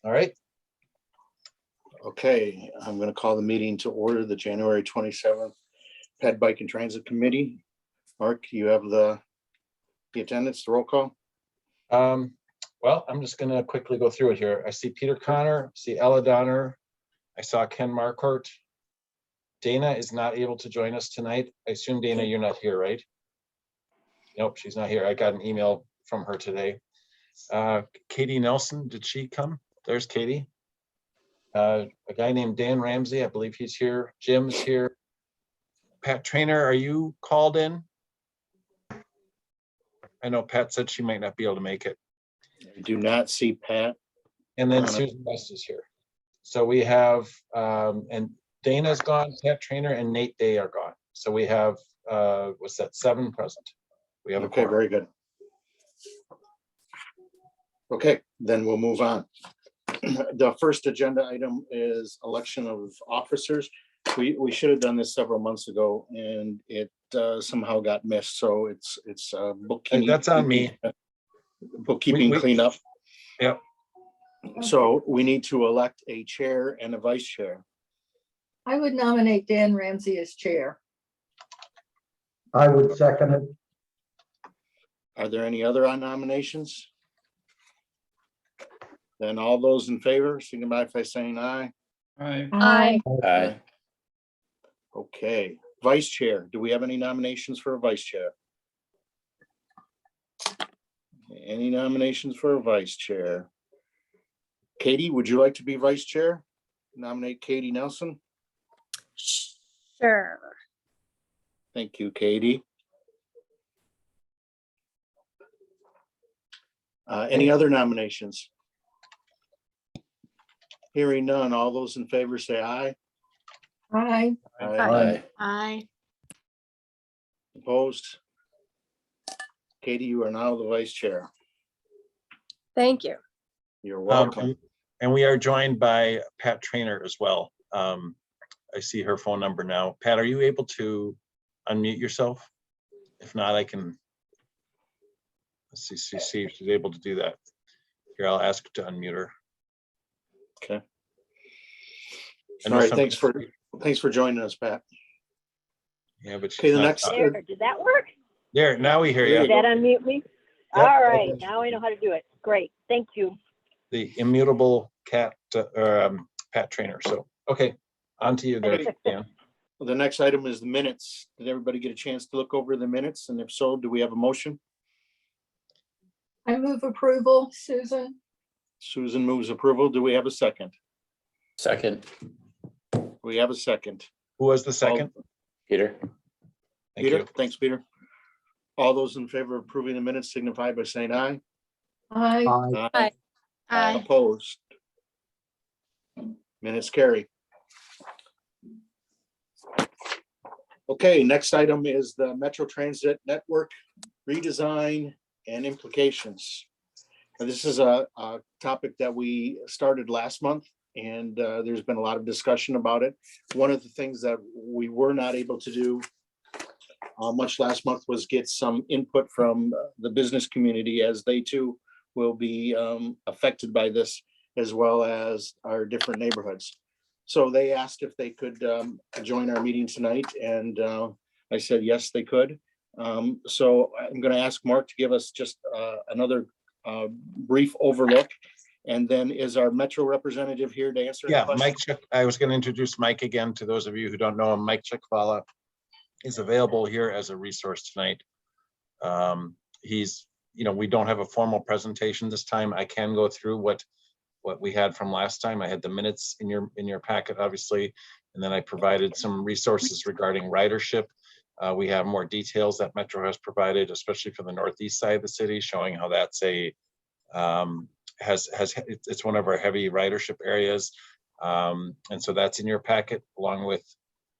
All right. Okay, I'm going to call the meeting to order, the January 27th Ped Bike and Transit Committee. Mark, you have the attendance, the roll call? Well, I'm just going to quickly go through it here. I see Peter Connor, see Ella Donner. I saw Ken Marcourt. Dana is not able to join us tonight. I assume, Dana, you're not here, right? Nope, she's not here. I got an email from her today. Katie Nelson, did she come? There's Katie. A guy named Dan Ramsey, I believe he's here. Jim's here. Pat Trainer, are you called in? I know Pat said she might not be able to make it. I do not see Pat. And then Susan West is here. So we have, and Dana's gone, Pat Trainer and Nate Day are gone. So we have, what's that, 7 present. We have Okay, very good. Okay, then we'll move on. The first agenda item is election of officers. We should have done this several months ago, and it somehow got missed. So it's bookkeeping. That's on me. Bookkeeping cleanup. Yep. So we need to elect a chair and a vice chair. I would nominate Dan Ramsey as chair. I would second it. Are there any other nominations? Then all those in favor, signify by saying aye. Aye. Aye. Aye. Okay, vice chair. Do we have any nominations for a vice chair? Any nominations for a vice chair? Katie, would you like to be vice chair? Nominate Katie Nelson. Sure. Thank you, Katie. Any other nominations? Hearing none, all those in favor say aye. Aye. Aye. Aye. Opposed? Katie, you are now the vice chair. Thank you. You're welcome. And we are joined by Pat Trainer as well. I see her phone number now. Pat, are you able to unmute yourself? If not, I can. Let's see if she's able to do that. Here, I'll ask her to unmute her. Okay. All right, thanks for joining us, Pat. Yeah, but Okay, the next. There, did that work? There, now we hear There you. Did that unmute me? Yep. All right, now I know how to do it. Great, thank you. The immutable Pat Trainer. So, okay, on to you there, Dan. The next item is the minutes. Did everybody get a chance to look over the minutes? And if so, do we have a motion? I move approval. Susan. Susan moves approval. Do we have a second? Second. We have a second. Who was the second? Peter. Thank Peter, you. thanks, Peter. All those in favor of approving the minutes signify by saying aye. Aye. Aye. Aye. Opposed? Minutes carry. Okay, next item is the Metro Transit Network redesign and implications. Now, this is a topic that we started last month, and there's been a lot of discussion about it. One of the things that we were not able to do much last month was get some input from the business community, as they too will be affected by this, as well as our different neighborhoods. So they asked if they could join our meeting tonight, and I said yes, they could. So I'm going to ask Mark to give us just another brief overlook, and then is our Metro representative here to answer? Yeah, Mike Chick. I was going to introduce Mike again to those of you who don't know him. Mike Chickfala is available here as a resource tonight. He's, we don't have a formal presentation this time. I can go through what we had from last time. I had the minutes in your packet, obviously, and then I provided some resources regarding ridership. We have more details that Metro has provided, especially for the northeast side of the city, showing how that's it's one of our heavy ridership areas. And so that's in your packet, along with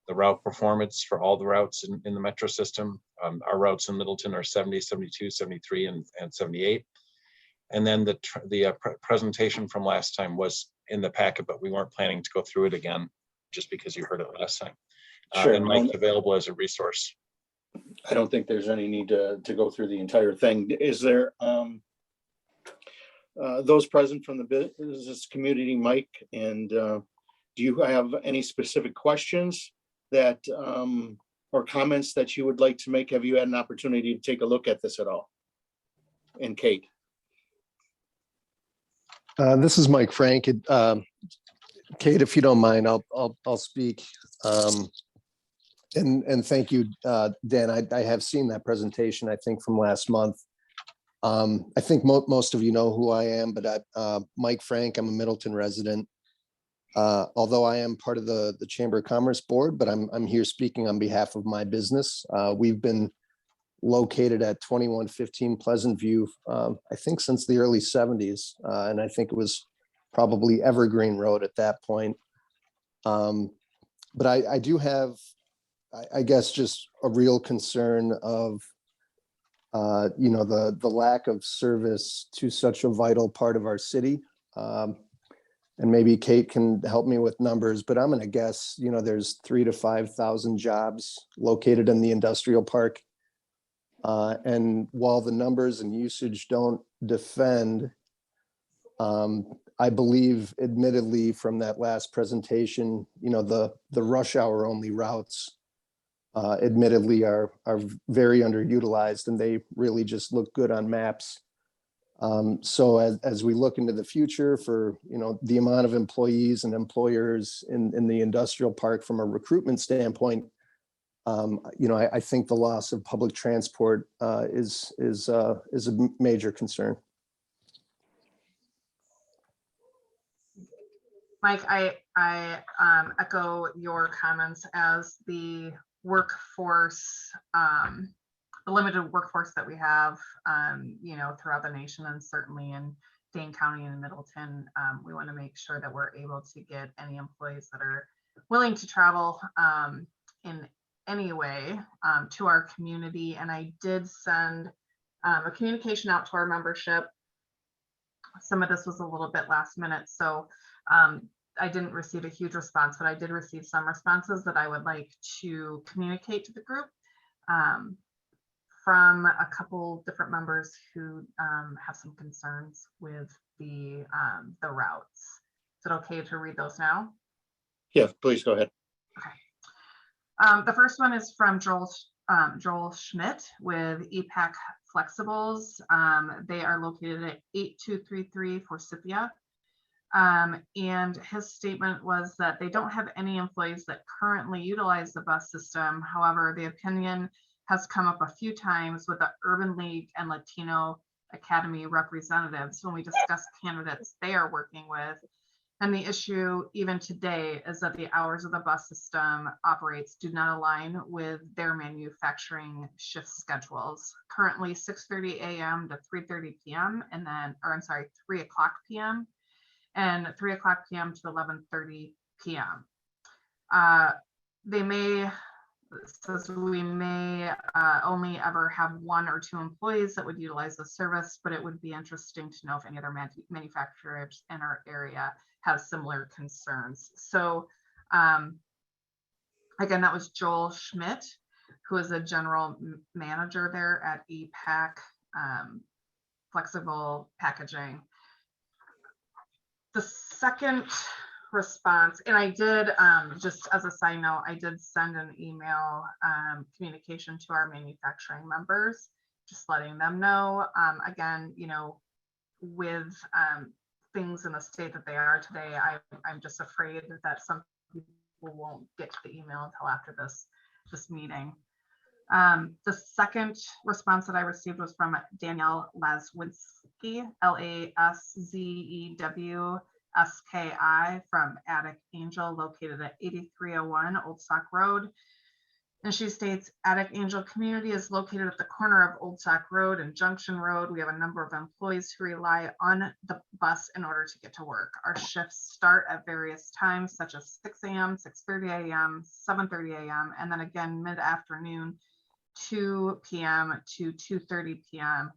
the route performance for all the routes in the Metro system. Our routes in Middleton are 70, 72, 73, and 78. And then the presentation from last time was in the packet, but we weren't planning to go through it again, just because you heard it last time. Sure. And Mike's available as a resource. I don't think there's any need to go through the entire thing. Is there, those present from the business community, Mike, and do you have any specific questions that or comments that you would like to make? Have you had an opportunity to take a look at this at all? And Kate. This is Mike Frank. Kate, if you don't mind, I'll speak. And thank you, Dan. I have seen that presentation, I think, from last month. I think most of you know who I am, but Mike Frank, I'm a Middleton resident. Although I am part of the Chamber of Commerce Board, but I'm here speaking on behalf of my business. We've been located at 2115 Pleasant View, I think since the early 70s. And I think it was probably Evergreen Road at that point. But I do have, I guess, just a real concern of, the lack of service to such a vital part of our city. And maybe Kate can help me with numbers, but I'm going to guess, there's 3,000 to 5,000 jobs located in the industrial park. And while the numbers and usage don't defend, I believe, admittedly, from that last presentation, the rush hour only routes, admittedly, are very underutilized, and they really just look good on maps. So as we look into the future for, the amount of employees and employers in the industrial park from a recruitment standpoint, I think the loss of public transport is a major concern. Mike, I echo your comments. As the workforce, the limited workforce that we have, throughout the nation, and certainly in Dane County and Middleton, we want to make sure that we're able to get any employees that are willing to travel in any way to our community. And I did send a communication out to our membership. Some of this was a little bit last minute, so I didn't receive a huge response, but I did receive some responses that I would like to communicate to the group from a couple different members who have some concerns with the routes. Is it okay to read those now? Yeah, please go ahead. The first one is from Joel Schmidt with EPAC Flexibles. They are located at 8233 Forsythia. And his statement was that they don't have any employees that currently utilize the bus system. However, the opinion has come up a few times with the Urban League and Latino Academy representatives when we discuss candidates they are working with. And the issue even today is that the hours of the bus system operates do not align with their manufacturing shift schedules. Currently 6:30 a.m. to 3:30 p.m. and then, 3 o'clock p.m. and 3 o'clock p.m. to 11:30 p.m. We may only ever have 1 or 2 employees that would utilize the service, but it would be interesting to know if any other manufacturers in our area have similar concerns. So again, that was Joel Schmidt, who is a general manager there at EPAC Flexible Packaging. The second response, and I did, just as a side note, I did send an email communication to our manufacturing members, just letting them know, again, with things in the state that they are today, I'm just afraid that some people won't get to the email until after this meeting. The second response that I received was from Danielle Lazwinski, LASZEWSKI, from Attic Angel, located at 8301 Old Stock Road. And she states, Attic Angel community is located at the corner of Old Stock Road and Junction Road. We have a number of employees who rely on the bus in order to get to work. Our shifts start at various times, such as 6 a.m., 6:30 a.m., 7:30 a.m., and then again mid-afternoon, 2 p.m. to 2:30 p.m.,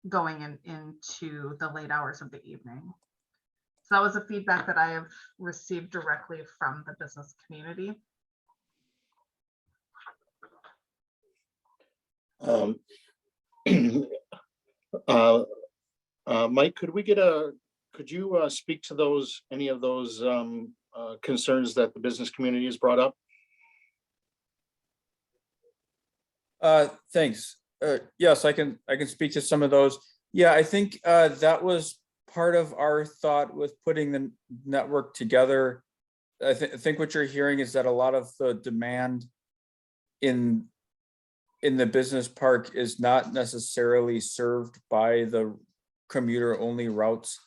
going into the late hours of the evening. So that was a feedback that I have received directly from the business community. Mike, could you speak to those, any of those concerns that the business community has brought up? Thanks. Yes, I can speak to some of those. Yeah, I think that was part of our thought with putting the network together. I think what you're hearing is that a lot of the demand in the business park is not necessarily served by the commuter only routes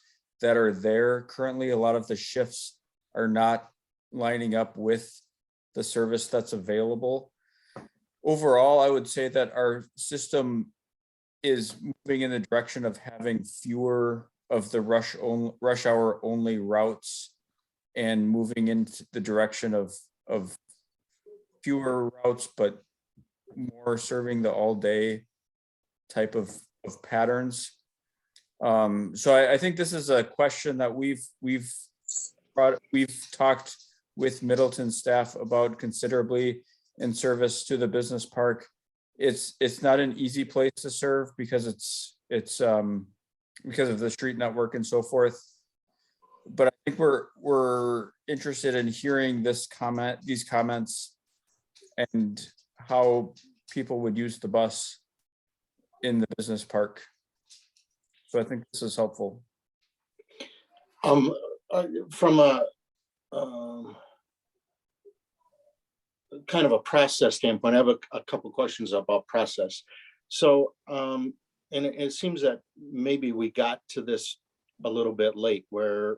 that are there currently. A lot of the shifts are not lining up with the service that's available. Overall, I would say that our system is moving in the direction of having fewer of the rush hour only routes and moving into the direction of fewer routes, but more serving the all day type of patterns. So I think this is a question that we've talked with Middleton staff about considerably in service to the business park. It's not an easy place to serve because it's because of the street network and so forth. But I think we're interested in hearing these comments and how people would use the bus in the business park. So I think this is helpful. From a kind of a process standpoint, I have a couple questions about process. So, and it seems that maybe we got to this a little bit late, where,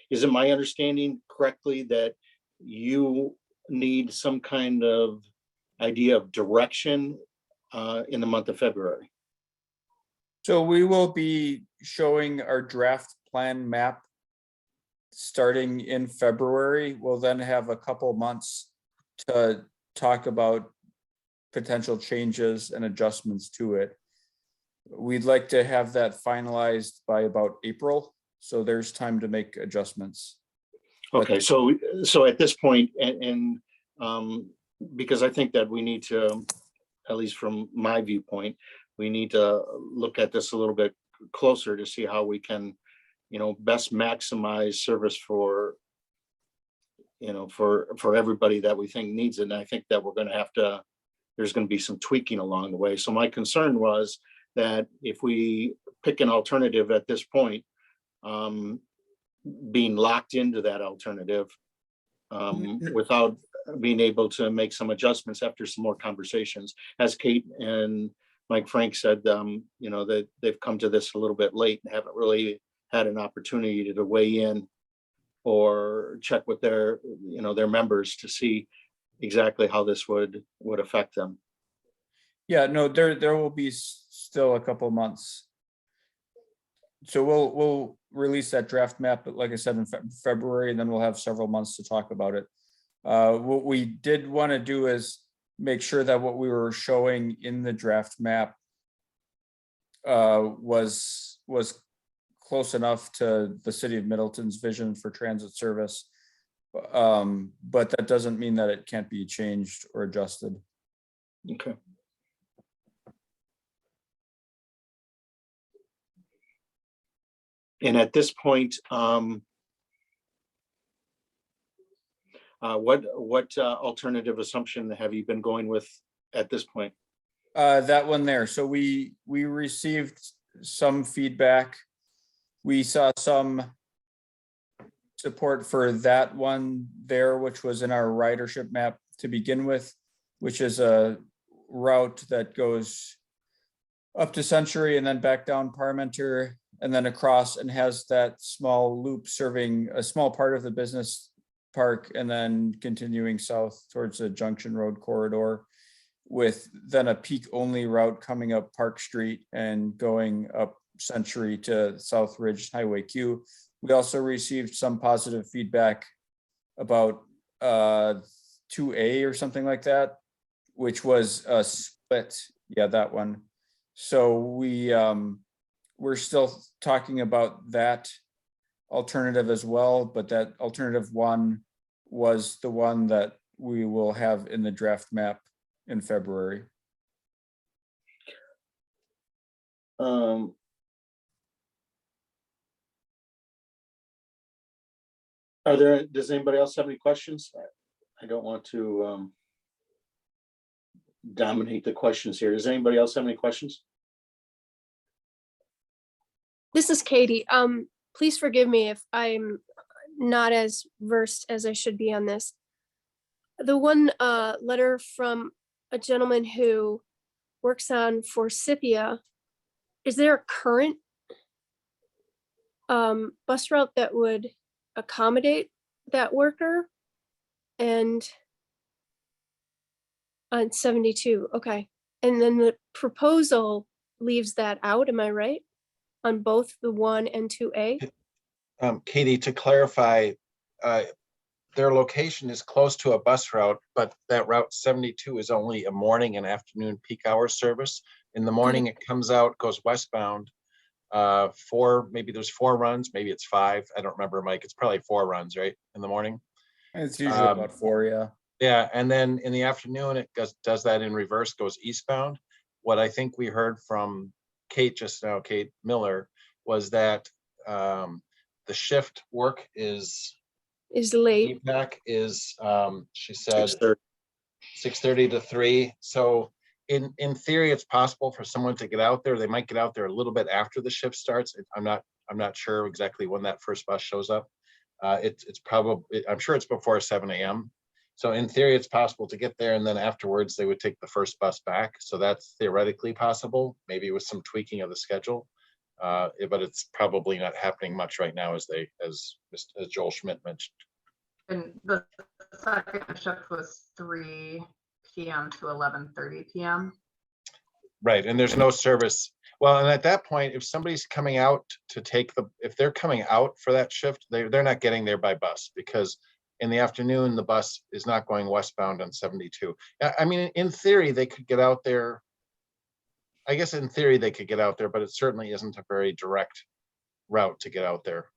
is it my understanding correctly that you need some kind of idea of direction in the month of February? So we will be showing our draft plan map starting in February. We'll then have a couple months to talk about potential changes and adjustments to it. We'd like to have that finalized by about April, so there's time to make adjustments. Okay, so at this point, and because I think that we need to, at least from my viewpoint, we need to look at this a little bit closer to see how we can, best maximize service for, for everybody that we think needs it. And I think that we're going to have to, there's going to be some tweaking along the way. So my concern was that if we pick an alternative at this point, being locked into that alternative without being able to make some adjustments after some more conversations, as Kate and Mike Frank said, that they've come to this a little bit late and haven't really had an opportunity to weigh in or check with their members to see exactly how this would affect them. Yeah, no, there will be still a couple months. So we'll release that draft map, but like I said, in February, and then we'll have several months to talk about it. What we did want to do is make sure that what we were showing in the draft map was close enough to the city of Middleton's vision for transit service. But that doesn't mean that it can't be changed or adjusted. Okay. And at this point, what alternative assumption have you been going with at this point? That one there. So we received some feedback. We saw some support for that one there, which was in our ridership map to begin with, which is a route that goes up to Century and then back down Parmenter and then across, and has that small loop serving a small part of the business park and then continuing south towards the Junction Road corridor, with then a peak only route coming up Park Street and going up Century to South Ridge Highway Q. We also received some positive feedback about 2A or something like that, which was a split. Yeah, that one. So we're still talking about that alternative as well, but that alternative one was the one that we will have in the draft map in February. Does anybody else have any questions? I don't want to dominate the questions here. Does anybody else have any questions? This is Katie. Please forgive me if I'm not as versed as I should be on this. The one letter from a gentleman who works on Forsythia, is there a current bus route that would accommodate that worker? And on 72, okay. And then the proposal leaves that out, am I right? On both the 1 and 2A? Katie, to clarify, their location is close to a bus route, but that route 72 is only a morning and afternoon peak hour service. In the morning, it comes out, goes westbound. Maybe there's 4 runs, maybe it's 5. I don't remember, Mike. It's probably 4 runs, right, in the morning. It's usually about 4, yeah. Yeah, and then in the afternoon, it does that in reverse, goes eastbound. What I think we heard from Kate just now, Kate Miller, was that the shift work is Late. feedback is, she said 6:30. 6:30 to 3. So in theory, it's possible for someone to get out there. They might get out there a little bit after the shift starts. I'm not sure exactly when that first bus shows up. It's probably, I'm sure it's before 7 a.m. So in theory, it's possible to get there, and then afterwards they would take the first bus back. So that's theoretically possible, maybe with some tweaking of the schedule. But it's probably not happening much right now, as Joel Schmidt mentioned. And the second shift was 3 p.m. to 11:30 p.m. Right, and there's no service. Well, and at that point, if somebody's coming out to if they're coming out for that shift, they're not getting there by bus, because in the afternoon, the bus is not going westbound on 72. I mean, in theory, they could get out there. I guess in theory, they could get out there, but it certainly isn't a very direct route to get out there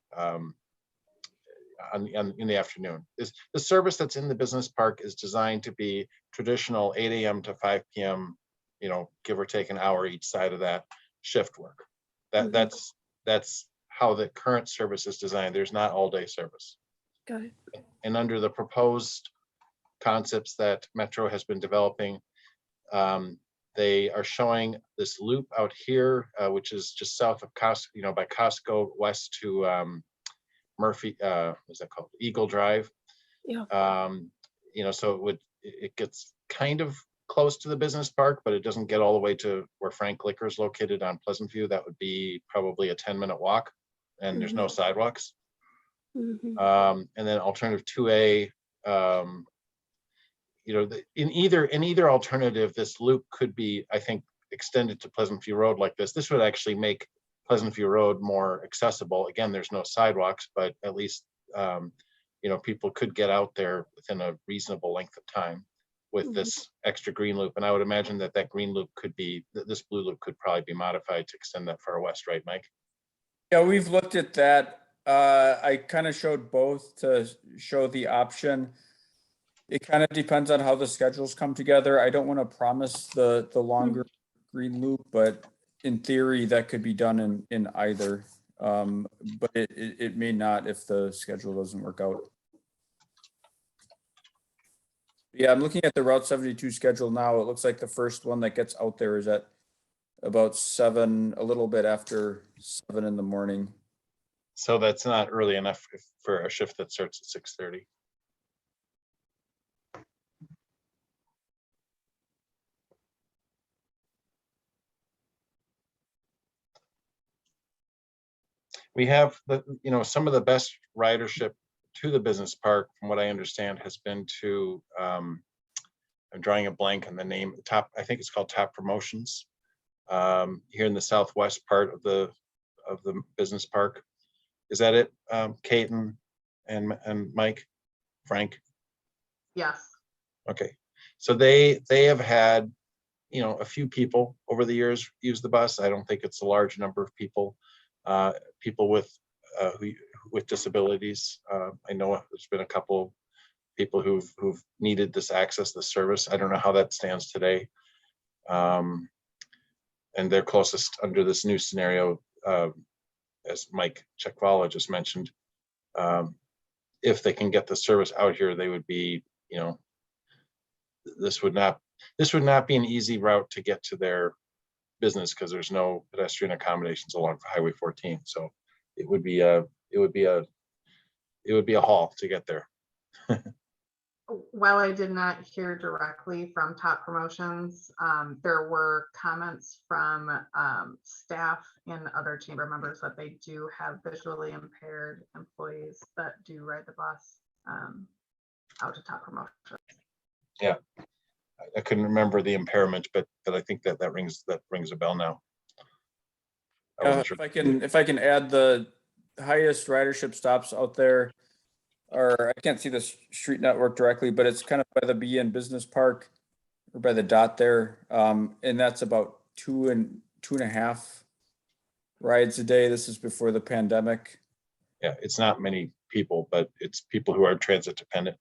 in the afternoon. The service that's in the business park is designed to be traditional 8 a.m. to 5 p.m., give or take an hour each side of that shift work. That's how the current service is designed. There's not all day service. Got it. And under the proposed concepts that Metro has been developing, they are showing this loop out here, which is just south of Costco, by Costco, west to Murphy, what's that called? Eagle Drive. Yeah. So it gets kind of close to the business park, but it doesn't get all the way to where Frank Liquor is located on Pleasant View. That would be probably a 10-minute walk, and there's no sidewalks. And then alternative 2A, in either alternative, this loop could be, I think, extended to Pleasant View Road like this. This would actually make Pleasant View Road more accessible. Again, there's no sidewalks, but at least people could get out there within a reasonable length of time with this extra green loop. And I would imagine that green loop this blue loop could probably be modified to extend that far west, right, Mike? Yeah, we've looked at that. I kind of showed both to show the option. It kind of depends on how the schedules come together. I don't want to promise the longer green loop, but in theory that could be done in either. But it may not if the schedule doesn't work out. Yeah, I'm looking at the Route 72 schedule now. It looks like the first one that gets out there is at about 7, a little bit after 7 in the morning. So that's not early enough for a shift that starts at 6:30. We have some of the best ridership to the business park, from what I understand, has been to, I'm drawing a blank on the name, I think it's called Top Promotions, here in the southwest part of the business park. Is that it, Kate and Mike, Frank? Yes. Okay, so they have had, a few people over the years use the bus. I don't think it's a large number of people, people with disabilities. I know there's been a couple people who've needed this access, this service. I don't know how that stands today. And they're closest under this new scenario, as Mike Czechvala just mentioned, if they can get the service out here, they would be, you know, this would not be an easy route to get to their business because there's no pedestrian accommodations along Highway 14. So it would be a haul to get there. While I did not hear directly from Top Promotions, there were comments from staff and other chamber members that they do have visually impaired employees that do ride the bus out to Top Promotion. Yeah, I couldn't remember the impairment, but I think that rings a bell now. I wasn't sure. If I can add, the highest ridership stops out there are, I can't see the street network directly, but it's kind of by the BN Business Park or by the dot there. And that's about 2.5 rides a day. This is before the pandemic. Yeah, it's not many people, but it's people who are transit dependent.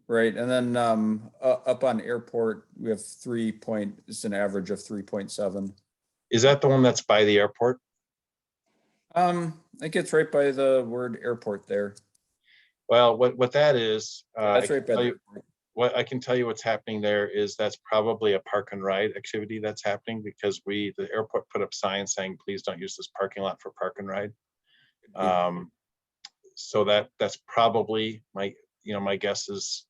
Right. And then up on airport, we have it's an average of 3.7. Is that the one that's by the airport? I think it's right by the word airport there. Well, what that is, That's right by the airport. what I can tell you what's happening there is that's probably a park and ride activity that's happening because the airport put up signs saying, please don't use this parking lot for park and ride. So that's probably my guess is,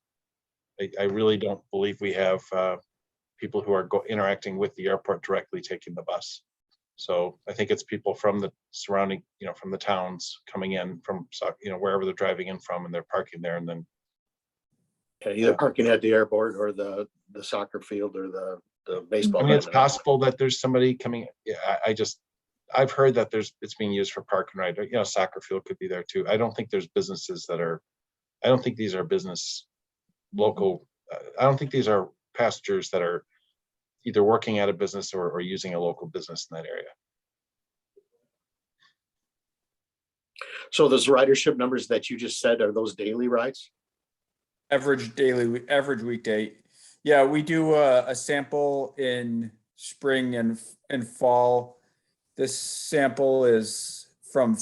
I really don't believe we have people who are interacting with the airport directly taking the bus. So I think it's people from the surrounding, from the towns coming in from, wherever they're driving in from, and they're parking there, and then Either parking at the airport or the soccer field or the baseball. I mean, it's possible that there's somebody coming. Yeah, I've heard that it's being used for park and ride. Soccer field could be there too. I don't think there's businesses I don't think these are business local. I don't think these are passengers that are either working at a business or using a local business in that area. So those ridership numbers that you just said, are those daily rides? Average weekday. Yeah, we do a sample in spring and fall. This sample is from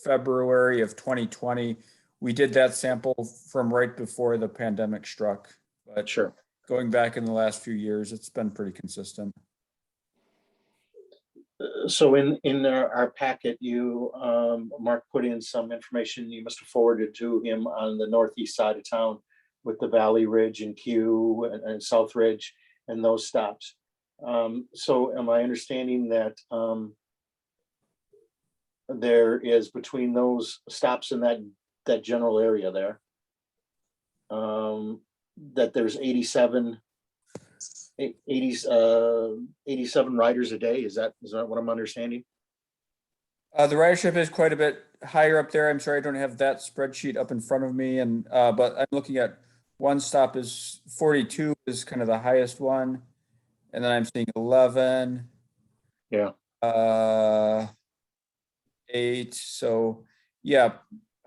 February of 2020. We did that sample from right before the pandemic struck, but Sure. Going back in the last few years, it's been pretty consistent. So in our packet, Mark put in some information you must have forwarded to him on the northeast side of town with the Valley Ridge and Q and South Ridge and those stops. So am I understanding that there is between those stops in that general area there, that there's 87 riders a day? Is that what I'm understanding? The ridership is quite a bit higher up there. I'm sorry, I don't have that spreadsheet up in front of me, and but I'm looking at one stop is 42 is kind of the highest one, and then I'm seeing 11. Yeah. 8. So yeah,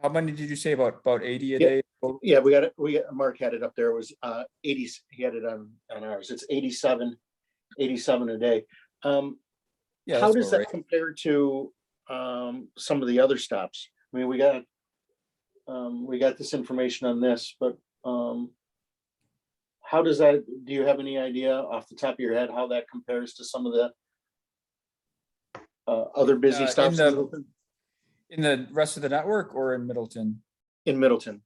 how many did you say? About 80 a day? Yeah, we got Mark had it up there. It was 80. He had it on ours. It's 87 a day. Yeah, how does that compare to some of the other stops? I mean, we got this information on this, but how does that, do you have any idea off the top of your head how that compares to some of the other busy stops in the rest of the network or in Middleton? In Middleton.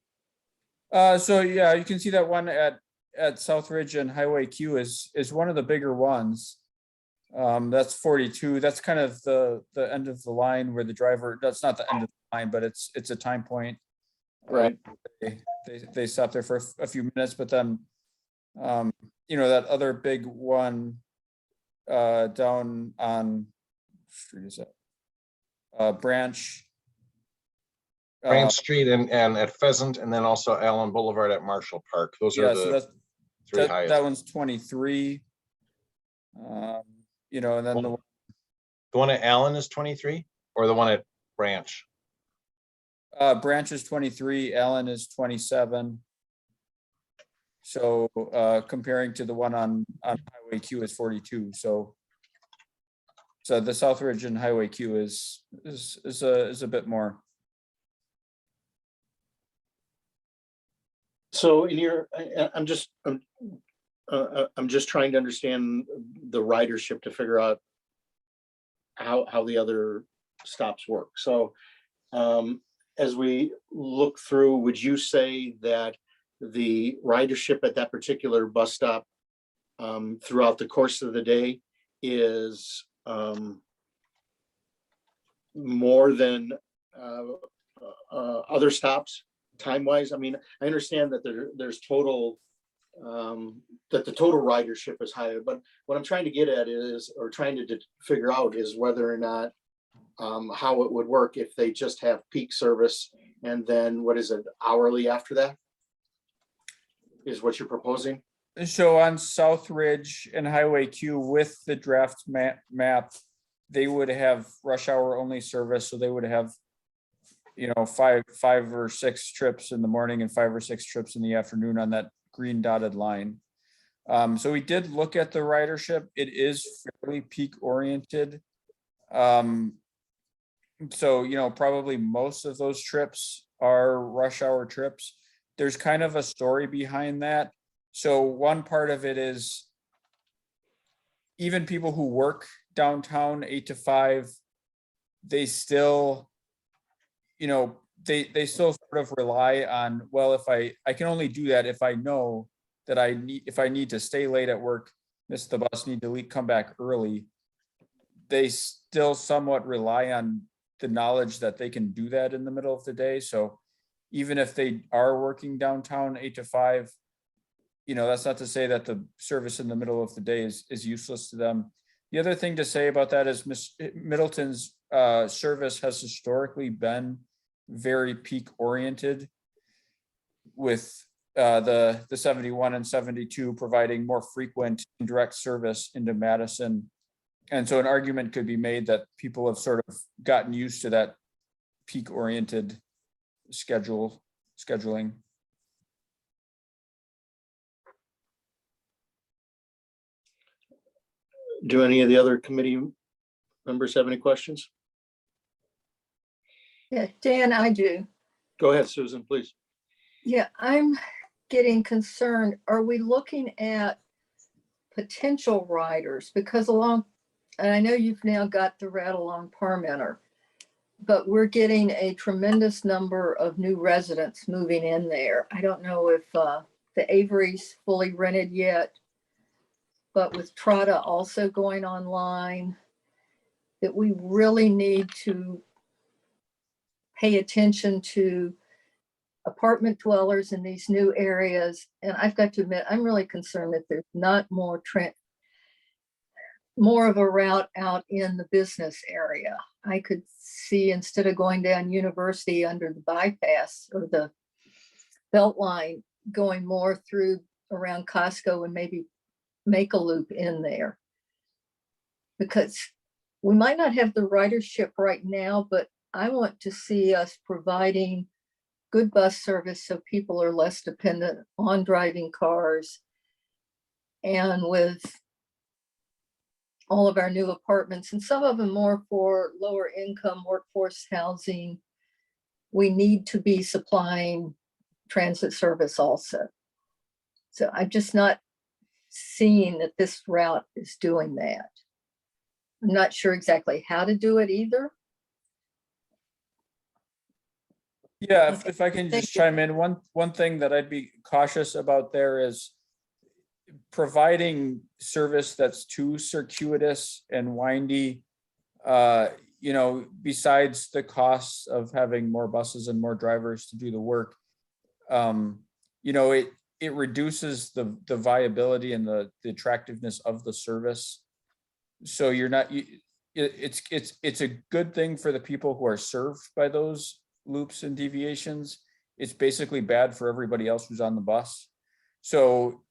So yeah, you can see that one at Southridge and Highway Q is one of the bigger ones. That's 42. That's kind of the end of the line where the driver, that's not the end of the line, but it's a time point. Right. They stop there for a few minutes, but then that other big one down on, what street is that? Branch Street and at Pheasant, and then also Allen Boulevard at Marshall Park. Those are the three highest. That one's 23. And then the one at Allen is 23, or the one at Branch? Branch is 23, Allen is 27. So comparing to the one on Highway Q is 42. So the Southridge and Highway Q is a bit more. So I'm just trying to understand the ridership to figure out how the other stops work. So as we look through, would you say that the ridership at that particular bus stop throughout the course of the day is more than other stops time-wise? I mean, I understand that there's total that the total ridership is higher, but what I'm trying to get at is, or trying to figure out, is whether or not how it would work if they just have peak service and then what is it, hourly after that? Is what you're proposing? So on South Ridge and Highway Q with the draft map, they would have rush hour only service. So they would have, you know, five or six trips in the morning and 5 or 6 trips in the afternoon on that green dotted line. So we did look at the ridership. It is fairly peak oriented. So, you know, probably most of those trips are rush hour trips. There's kind of a story behind that. So one part of it is even people who work downtown 8 to 5, they still, you know, they still sort of rely on, well, if I can only do that if I know that if I need to stay late at work, miss the bus, need to come back early, they still somewhat rely on the knowledge that they can do that in the middle of the day. So even if they are working downtown 8 to 5, you know, that's not to say that the service in the middle of the day is useless to them. The other thing to say about that is Middleton's service has historically been very peak oriented, with the 71 and 72 providing more frequent direct service into Madison. And so an argument could be made that people have sort of gotten used to that peak oriented scheduling. Do any of the other committee members have any questions? Yeah, Dan, I do. Go ahead, Susan, please. Yeah, I'm getting concerned. Are we looking at potential riders? Because and I know you've now got the route along Parmenter, but we're getting a tremendous number of new residents moving in there. I don't know if the Avery's fully rented yet, but with Trotta also going online, that we really need to pay attention to apartment dwellers in these new areas. And I've got to admit, I'm really concerned that there's not more of a route out in the business area. I could see, instead of going down University under the bypass or the Beltline, going more through around Costco and maybe make a loop in there. Because we might not have the ridership right now, but I want to see us providing good bus service so people are less dependent on driving cars. And with all of our new apartments, and some of them more for lower income workforce housing, we need to be supplying transit service also. So I'm just not seeing that this route is doing that. I'm not sure exactly how to do it either. Yeah, Okay, if I can thank just you. chime in, one thing that I'd be cautious about there is providing service that's too circuitous and windy. You know, besides the costs of having more buses and more drivers to do the work, you know, it reduces the viability and the attractiveness of the service. So you're not, it's a good thing for the people who are served by those loops and deviations. It's basically bad for everybody else who's on the bus. So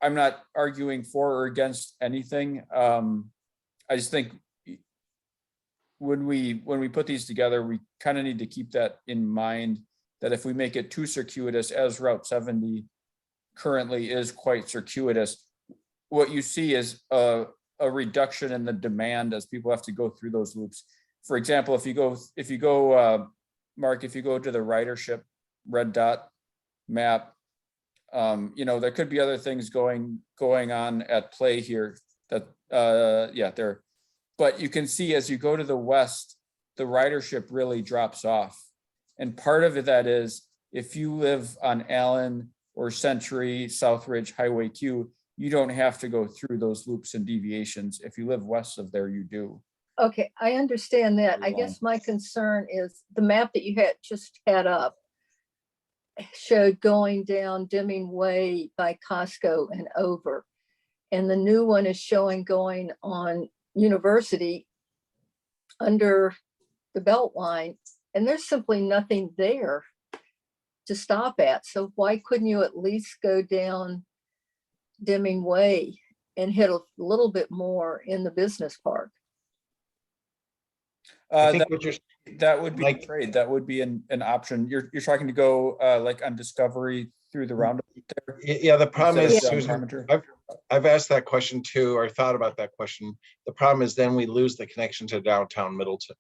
I'm not arguing for or against anything. I just think when we put these together, we kind of need to keep that in mind, that if we make it too circuitous, as Route 70 currently is quite circuitous, what you see is a reduction in the demand as people have to go through those loops. For example, if you go, Mark, if you go to the ridership red dot map, You know, there could be other things going on at play here that, yeah, there. But you can see as you go to the west, the ridership really drops off. And part of that is if you live on Allen or Century, Southridge, Highway Q, you don't have to go through those loops and deviations. If you live west of there, you do. Okay, I understand that. I guess my concern is the map that you just had up showed going down Deming Way by Costco and over. And the new one is showing going on University under the Beltline, and there's simply nothing there to stop at. So why couldn't you at least go down Deming Way and hit a little bit more in the business park? I think what you're, That would be Mike- trade. That would be an option. You're talking to go like on Discovery through the roundabout there. yeah, the problem is, Instead of Susan, Parmenter? I've asked that question too, or thought about that question. The problem is then we lose the connection to downtown Middleton.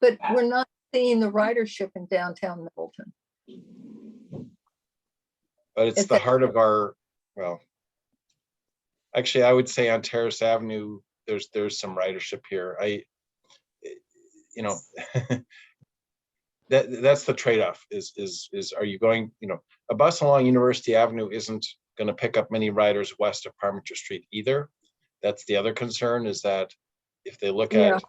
But we're not seeing the ridership in downtown Middleton. But it's Is the that- heart of our, well, actually, I would say on Terrace Avenue, there's some ridership here. You know, that's the trade-off is are you going, you know, a bus along University Avenue isn't going to pick up many riders west of Parmenter Street either. That's the other concern, is that if they look Yeah. at,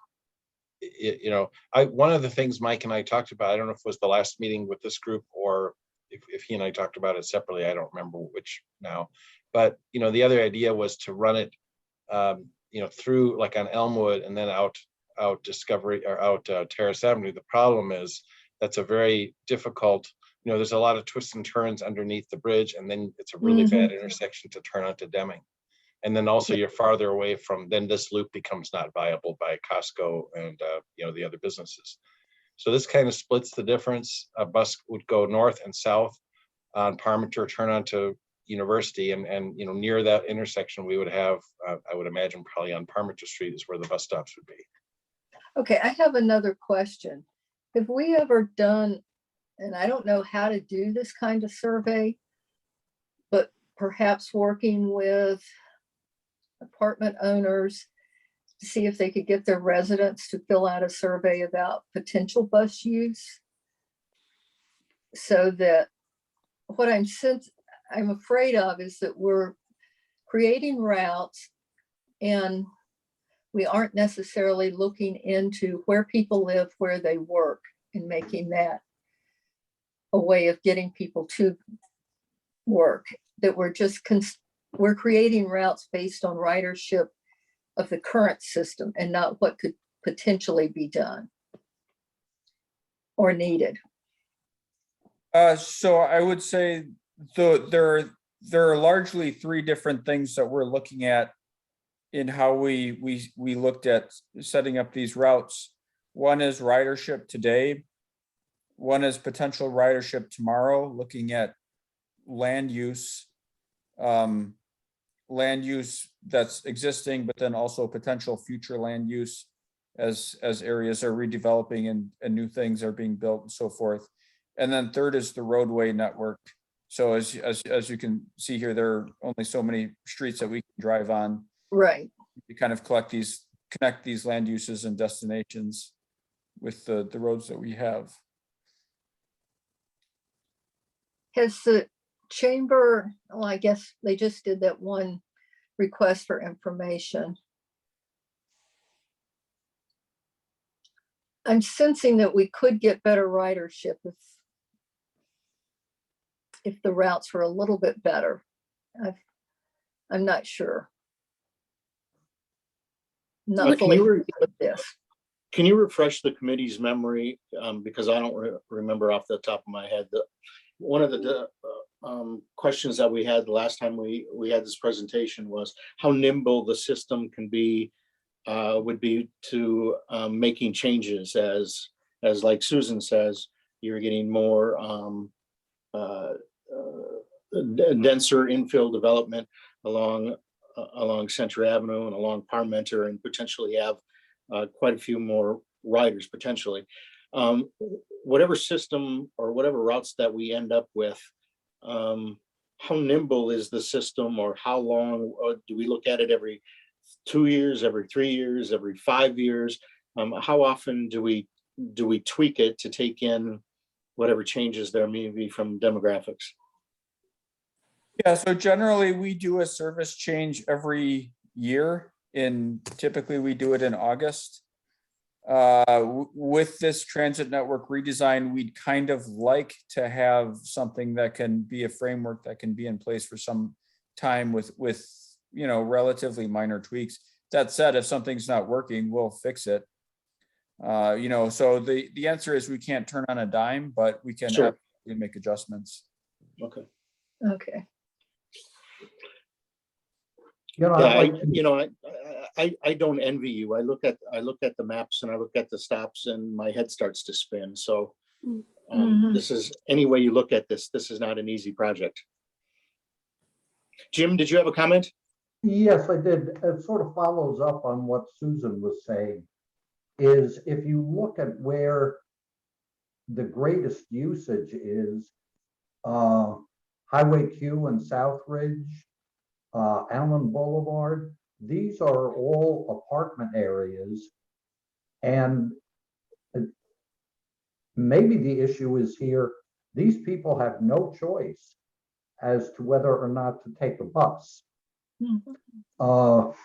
you know, one of the things Mike and I talked about, I don't know if it was the last meeting with this group or if he and I talked about it separately, I don't remember which now, but you know, the other idea was to run it, you know, through like on Elmwood and then out Discovery or out Terrace Avenue. The problem is that's a very difficult, you know, there's a lot of twists and turns underneath the bridge, and then it's a really bad intersection to turn onto Deming. And then also you're farther away from, then this loop becomes not viable by Costco and, you know, the other businesses. So this kind of splits the difference. A bus would go north and south on Parmenter, turn onto University, and you know, near that intersection, we would have, I would imagine probably on Parmenter Street is where the bus stops would be. Okay, I have another question. Have we ever done, and I don't know how to do this kind of survey, but perhaps working with apartment owners to see if they could get their residents to fill out a survey about potential bus use? So that what I'm afraid of is that we're creating routes and we aren't necessarily looking into where people live, where they work, and making that a way of getting people to work. That we're creating routes based on ridership of the current system and not what could potentially be done or needed. So I would say there are largely three different things that we're looking at in how we looked at setting up these routes. One is ridership today. One is potential ridership tomorrow, looking at land use that's existing, but then also potential future land use as areas are redeveloping and new things are being built and so forth. And then third is the roadway network. So as you can see here, there are only so many streets that we can drive on. Right. You kind of connect these land uses and destinations with the roads that we have. Has the chamber, well, I guess they just did that one request for information. I'm sensing that we could get better ridership if the routes were a little bit better. I'm not sure. Not fully with this. Can you refresh the committee's memory? Because I don't remember off the top of my head. One of the questions that we had the last time we had this presentation was how nimble the system can be, would be to making changes as like Susan says, you're getting more denser infill development along Century Avenue and along Parmenter, and potentially have quite a few more riders potentially. Whatever system or whatever routes that we end up with, how nimble is the system, or how long do we look at it? Every 2 years, every 3 years, every 5 years? How often do we tweak it to take in whatever changes there may be from demographics? Yeah, so generally we do a service change every year, and typically we do it in August. With this transit network redesign, we'd kind of like to have something that can be a framework that can be in place for some time with relatively minor tweaks. That said, if something's not working, we'll fix it. So the answer is we can't turn on a dime, but we can Sure. absolutely make adjustments. Okay. Okay. You know, Yeah, I'd like to- I don't envy you. I look at the maps and I look at the stops and my head starts to spin. So Mhm. this is, any way you look at this is not an easy project. Jim, did you have a comment? Yes, I did. It sort of follows up on what Susan was saying, is if you look at where the greatest usage is, Highway Q and Southridge, Allen Boulevard, these are all apartment areas. And maybe the issue is here, these people have no choice as to whether or not to take a bus. Mhm.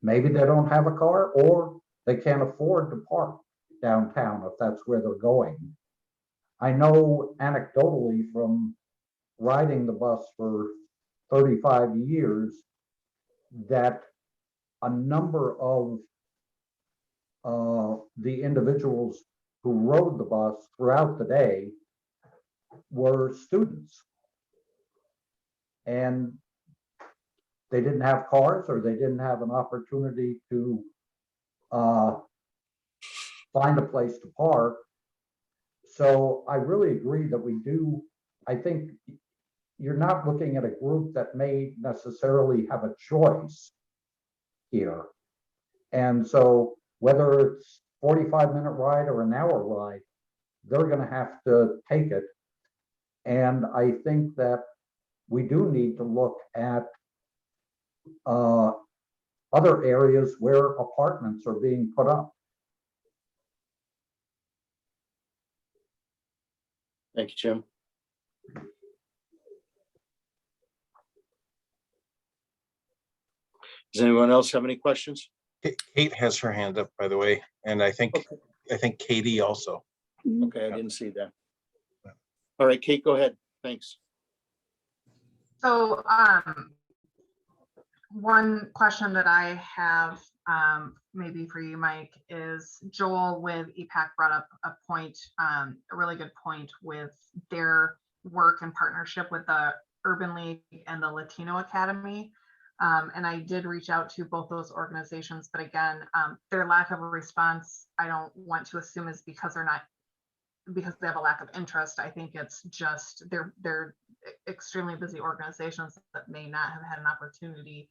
Maybe they don't have a car, or they can't afford to park downtown if that's where they're going. I know anecdotally from riding the bus for 35 years that a number of the individuals who rode the bus throughout the day were students. And they didn't have cars, or they didn't have an opportunity to find a place to park. So I really agree that we do. I think you're not looking at a group that may necessarily have a choice here. And so whether it's 45-minute ride or an hour ride, they're going to have to take it. And I think that we do need to look at other areas where apartments are being put up. Thank you, Jim. Does anyone else have any questions? Kate has her hand up, by the way, and I think Katie also. Okay, I didn't see that. All right, Kate, go ahead. Thanks. So one question that I have maybe for you, Mike, is Joel with EPAC brought up a point, a really good point with their work and partnership with the Urban League and the Latino Academy. And I did reach out to both those organizations, but again, their lack of a response, I don't want to assume is because they have a lack of interest. I think it's just they're extremely busy organizations that may not have had an opportunity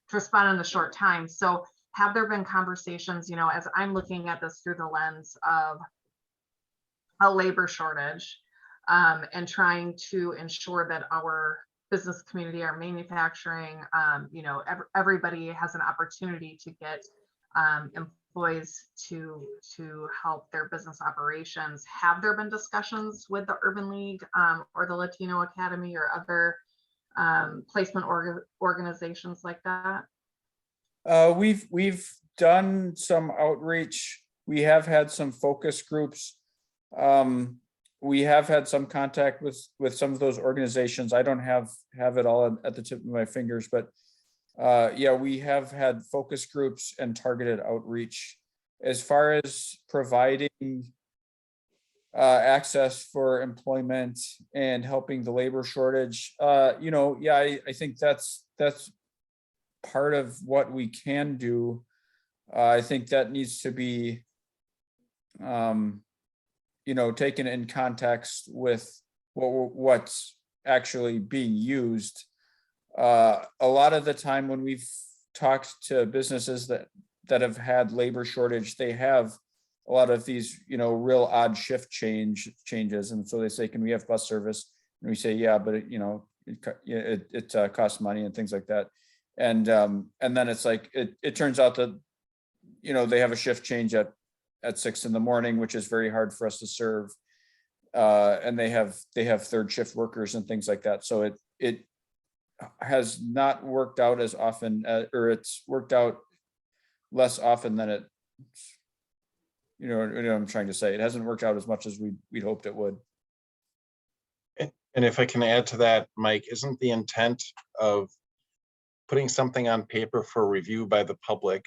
to respond in a short time. So have there been conversations, as I'm looking at this through the lens of a labor shortage, and trying to ensure that our business community, our manufacturing, everybody has an opportunity to get employees to help their business operations. Have there been discussions with the Urban League or the Latino Academy or other placement organizations like that? We've done some outreach. We have had some focus groups. We have had some contact with some of those organizations. I don't have it all at the tip of my fingers, but yeah, we have had focus groups and targeted outreach. As far as providing access for employment and helping the labor shortage, yeah, I think that's part of what we can do. I think that needs to be taken in context with what's actually being used. A lot of the time when we've talked to businesses that have had labor shortage, they have a lot of these, real odd shift changes. And so they say, can we have bus service? And we say, yeah, but it costs money and things like that. And then it's like, it turns out that, they have a shift change at 6 a.m, which is very hard for us to serve. And they have third shift workers and things like that. So it has not worked out as often, or it's worked out less often than it, what I'm trying to say. It hasn't worked out as much as we'd hoped it would. And if I can add to that, Mike, isn't the intent of putting something on paper for review by the public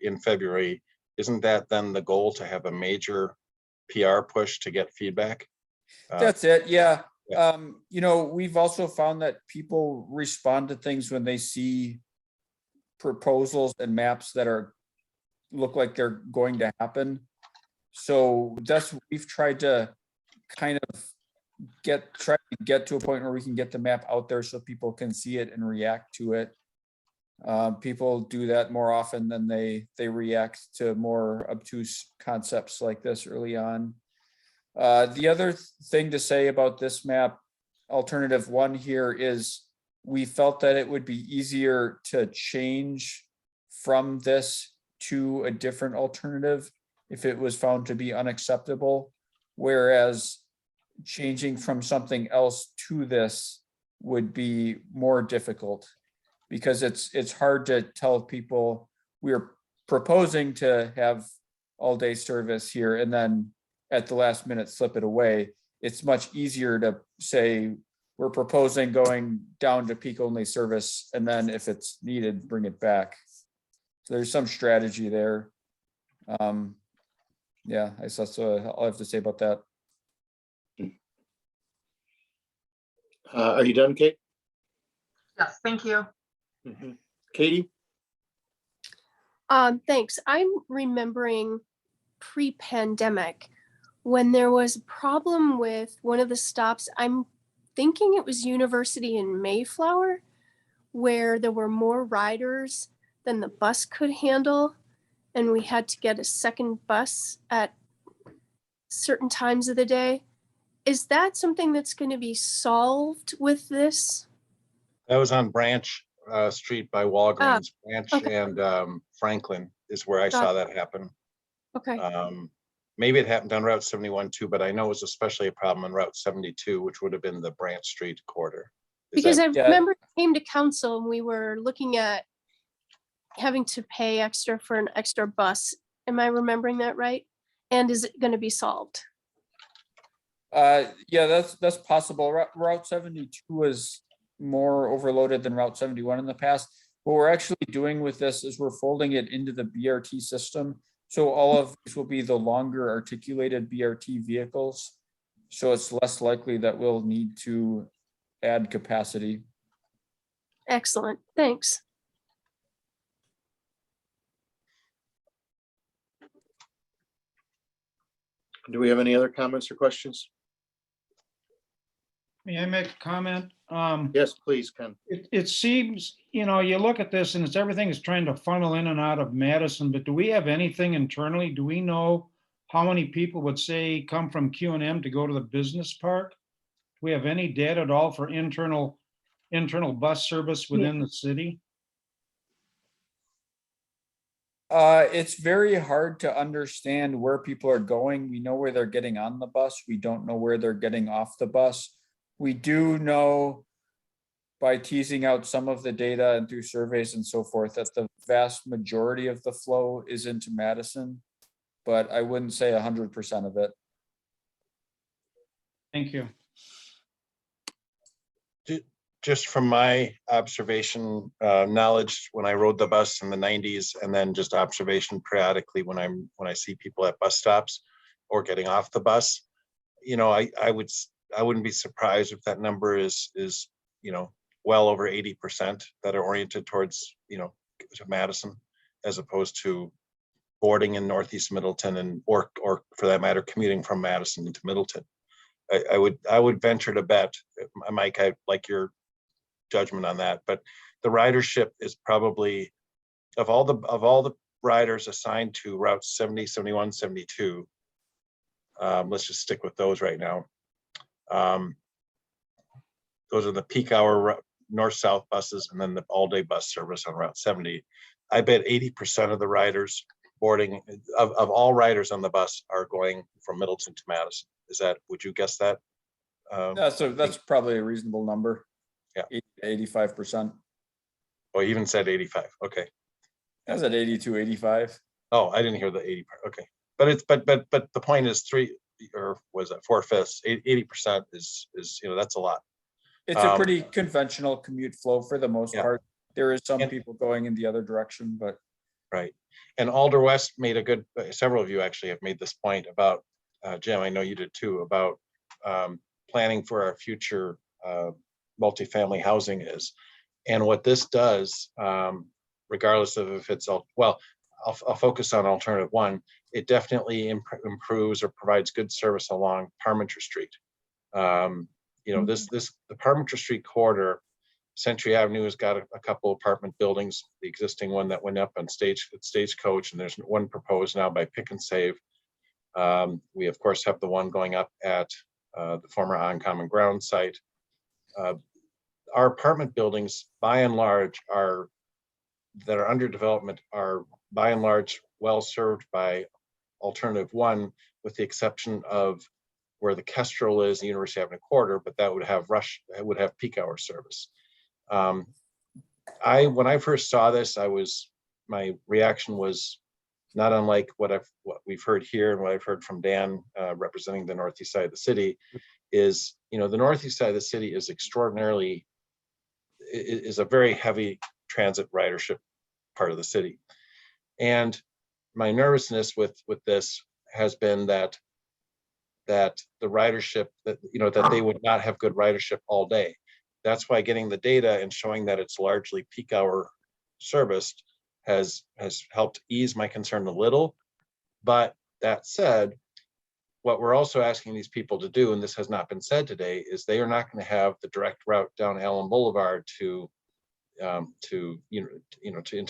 in February, isn't that then the goal to have a major PR push to get feedback? That's it. Yeah. Yeah. We've also found that people respond to things when they see proposals and maps that look like they're going to happen. So we've tried to kind of try to get to a point where we can get the map out there so people can see it and react to it. People do that more often than they react to more obtuse concepts like this early on. The other thing to say about this map, alternative 1 here, is we felt that it would be easier to change from this to a different alternative if it was found to be unacceptable, whereas changing from something else to this would be more difficult, because it's hard to tell people we're proposing to have all-day service here and then at the last minute slip it away. It's much easier to say we're proposing going down to peak only service, and then if it's needed, bring it back. So there's some strategy there. Yeah, I guess that's all I have to say about that. Are you done, Kate? Yes, thank you. Mhm. Katie? Thanks. I'm remembering pre-pandemic when there was a problem with one of the stops. I'm thinking it was University in Mayflower, where there were more riders than the bus could handle, and we had to get a second bus at certain times of the day. Is that something that's going to be solved with this? That was on Branch Street by Walgreens. Branch okay. and Franklin is where I saw that happen. Okay. Maybe it happened on Route 71 too, but I know it was especially a problem on Route 72, which would have been the Branch Street corridor. Because I Yeah. remember it came to council and we were looking at having to pay extra for an extra bus. Am I remembering that right? And is it going to be solved? Yeah, that's possible. Route 72 was more overloaded than Route 71 in the past. What we're actually doing with this is we're folding it into the BRT system. So all of these will be the longer articulated BRT vehicles. So it's less likely that we'll need to add capacity. Excellent. Thanks. Do we have any other comments or questions? May I make a comment? Yes, please, Ken. It seems, you look at this and everything is trying to funnel in and out of Madison, but do we have anything internally? Do we know how many people would say come from Q&M to go to the business park? Do we have any data at all for internal bus service within the city? It's very hard to understand where people are going. We know where they're getting on the bus. We don't know where they're getting off the bus. We do know by teasing out some of the data and through surveys and so forth that the vast majority of the flow is into Madison, but I wouldn't say 100% of it. Thank you. Just from my observation, knowledge, when I rode the bus in the 90s, and then just observation periodically when I see people at bus stops or getting off the bus, I wouldn't be surprised if that number is well over 80% that are oriented towards to Madison, as opposed to boarding in Northeast Middleton and or for that matter commuting from Madison into Middleton. I would venture to bet, Mike, I like your judgment on that, but the ridership is probably of all the riders assigned to routes 70, 71, 72. Let's just stick with those right now. those are the peak hour north-south buses, and then the all-day bus service on Route 70. I bet 80% of the riders boarding, of all riders on the bus are going from Middleton to Madison. Would you guess that? That's probably a reasonable number. Yeah. 85%. Or even said 85, okay. I was at 82, 85. Oh, I didn't hear the 80 part, okay. But the point is 4/5, 80% is, that's a lot. It's a pretty conventional commute flow for the most Yeah. part. There is some And- people going in the other direction, but Right. And Alder West made several of you actually have made this point about, Jim, I know you did too, about planning for our future multifamily housing is. And what this does, regardless of if it's, I'll focus on alternative one. It definitely improves or provides good service along Parmenter Street. The Parmenter Street corridor, Century Avenue has got a couple apartment buildings, the existing one that went up on Stagecoach, and there's one proposed now by Pick and Save. We of course have the one going up at the former On Common Ground site. Our apartment buildings, by and large, that are under development are by and large well served by alternative one, with the exception of where the Kestrel is, the University Avenue corridor, but that would have peak hour service. When I first saw this, my reaction was not unlike what we've heard here and what I've heard from Dan representing the northeast side of the city is, the northeast side of the city is a very heavy transit ridership part of the city. And my nervousness with this has been that the ridership that they would not have good ridership all day. That's why getting the data and showing that it's largely peak hour serviced has helped ease my concern a little. But that said, what we're also asking these people to do, and this has not been said today, is they are not going to have the direct route down Allen Boulevard into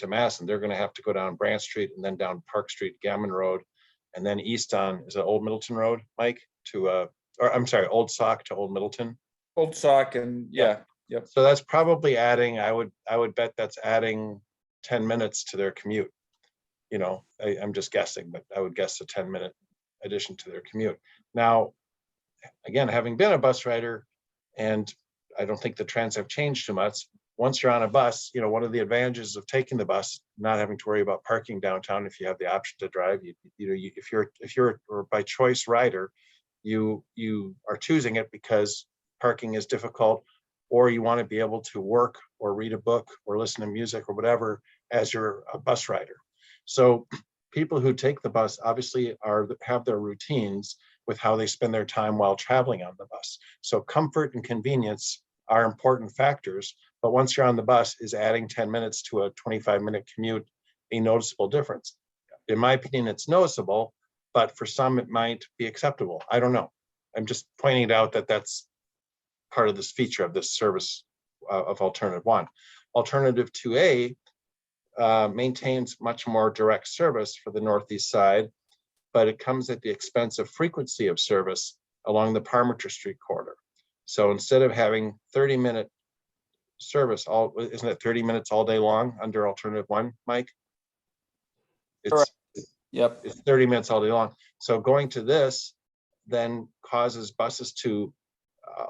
Madison. They're going to have to go down Branch Street and then down Park Street, Gammon Road, and then east on, is it Old Middleton Road, Mike? Old Sauk to Old Middleton. Old Sauk and Yep. So that's probably adding, I would bet that's adding 10 minutes to their commute. I'm just guessing, but I would guess a 10-minute addition to their commute. Now, again, having been a bus rider, and I don't think the trends have changed too much. Once you're on a bus, one of the advantages of taking the bus, not having to worry about parking downtown if you have the option to drive, if you're a by choice rider, you are choosing it because parking is difficult, or you want to be able to work or read a book or listen to music or whatever as you're a bus rider. So people who take the bus obviously have their routines with how they spend their time while traveling on the bus. So comfort and convenience are important factors, but once you're on the bus, is adding 10 minutes to a 25-minute commute a noticeable difference? In my opinion, it's noticeable, but for some it might be acceptable. I don't know. I'm just pointing out that that's part of this feature of this service of alternative one. Alternative 2A maintains much more direct service for the northeast side, but it comes at the expense of frequency of service along the Parmenter Street corridor. So instead of having 30-minute service, isn't it 30 minutes all day long under alternative one, Mike? Yep. It's 30 minutes all day long. So going to this then causes buses to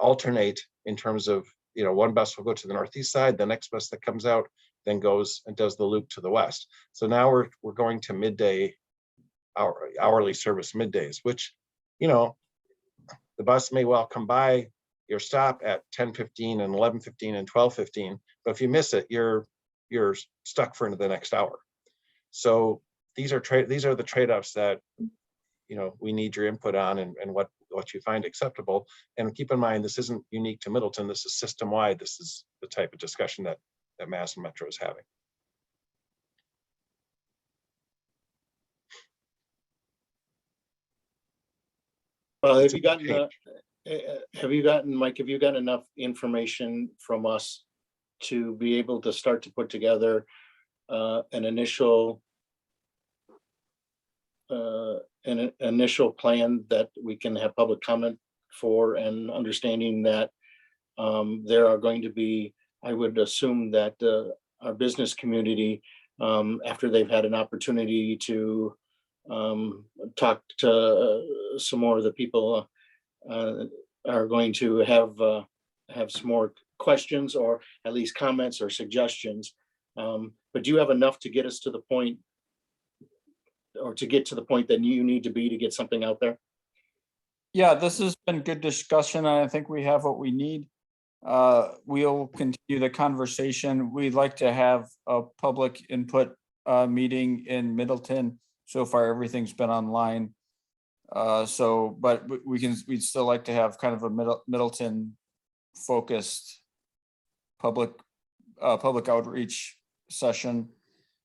alternate in terms of, one bus will go to the northeast side, the next bus that comes out then goes and does the loop to the west. So now we're going to midday hourly service middays, which, the bus may well come by your stop at 10:15 and 11:15 and 12:15, but if you miss it, you're stuck for the next hour. So these are the trade-offs that we need your input on, and what you find acceptable. And keep in mind, this isn't unique to Middleton. This is system-wide. This is the type of discussion that Madison Metro is having. Well, have you gotten, Mike, have you gotten enough information from us to be able to start to put together an initial plan that we can have public comment for, and understanding that there are going to be, I would assume that our business community, after they've had an opportunity to talk to some more of the people, are going to have some more questions or at least comments or suggestions. But do you have enough to get us to the point, or to get to the point that you need to be to get something out there? Yeah, this has been good discussion, and I think we have what we need. We'll continue the conversation. We'd like to have a public input meeting in Middleton. So far, everything's been online. But we'd still like to have kind of a Middleton focused public outreach session.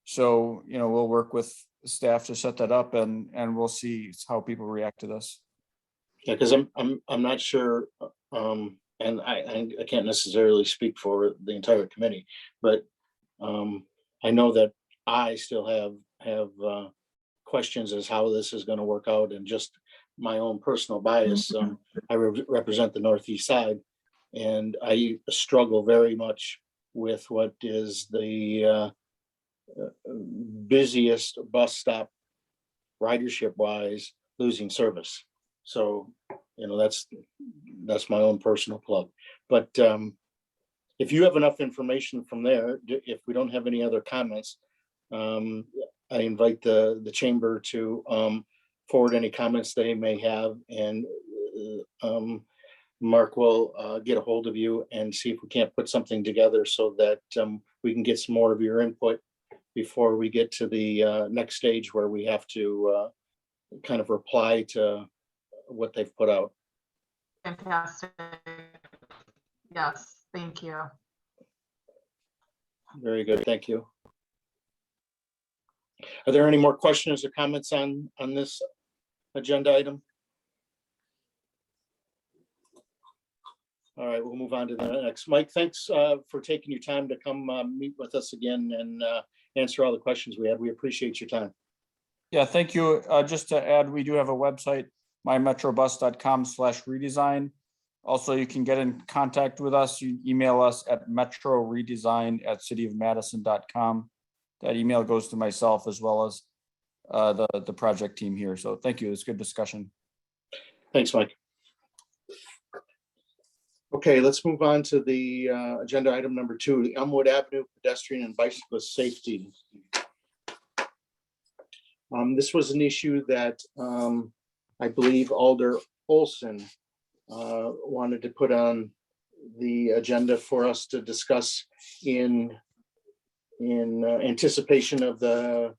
So, we'll work with staff to set that up, and we'll see how people react to this. Yeah, because I'm not sure, and I can't necessarily speak for the entire committee, but I know that I still have questions as how this is going to work out, and just my own personal bias. I represent the Northeast side, and I struggle very much with what is the busiest bus stop ridership wise losing service. So, that's my own personal plug. But if you have enough information from there, if we don't have any other comments, I invite the chamber to forward any comments they may have, and Mark will get a hold of you and see if we can't put something together so that we can get some more of your input before we get to the next stage where we have to kind of reply to what they've put out. Fantastic. Yes, thank you. Very good, thank you. Are there any more questions or comments on this agenda item? All right, we'll move on to the next. Mike, thanks for taking your time to come meet with us again and answer all the questions we had. We appreciate your time. Yeah, thank you. Just to add, we do have a website, mymetrobus.com/redesign. Also, you can get in contact with us. You email us at metroredesign@cityofmadison.com. That email goes to myself as well as the project team here. So thank you. It's good discussion. Thanks, Mike. Okay, let's move on to the agenda item number 2, the Elmwood Avenue pedestrian and bicyclist safety. This was an issue that I believe Alder Olson wanted to put on the agenda for us to discuss in anticipation of the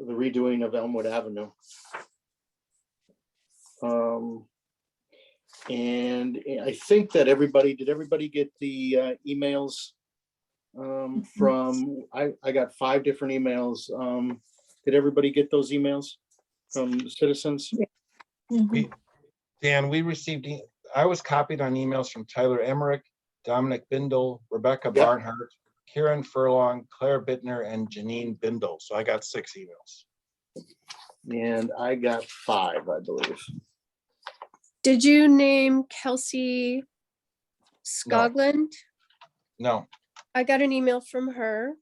redoing of Elmwood Avenue. And I think that did everybody get the emails from, I got 5 different emails. Did everybody get those emails from citizens? Dan, we received, I was copied on emails from Tyler Emmerich, Dominic Bindle, Rebecca Barnhart, Karen Furlong, Claire Bittner, and Janine Bindle. So I got 6 emails. And I got 5, I believe. Did you name Kelsey Scogland? No. I got an email from her.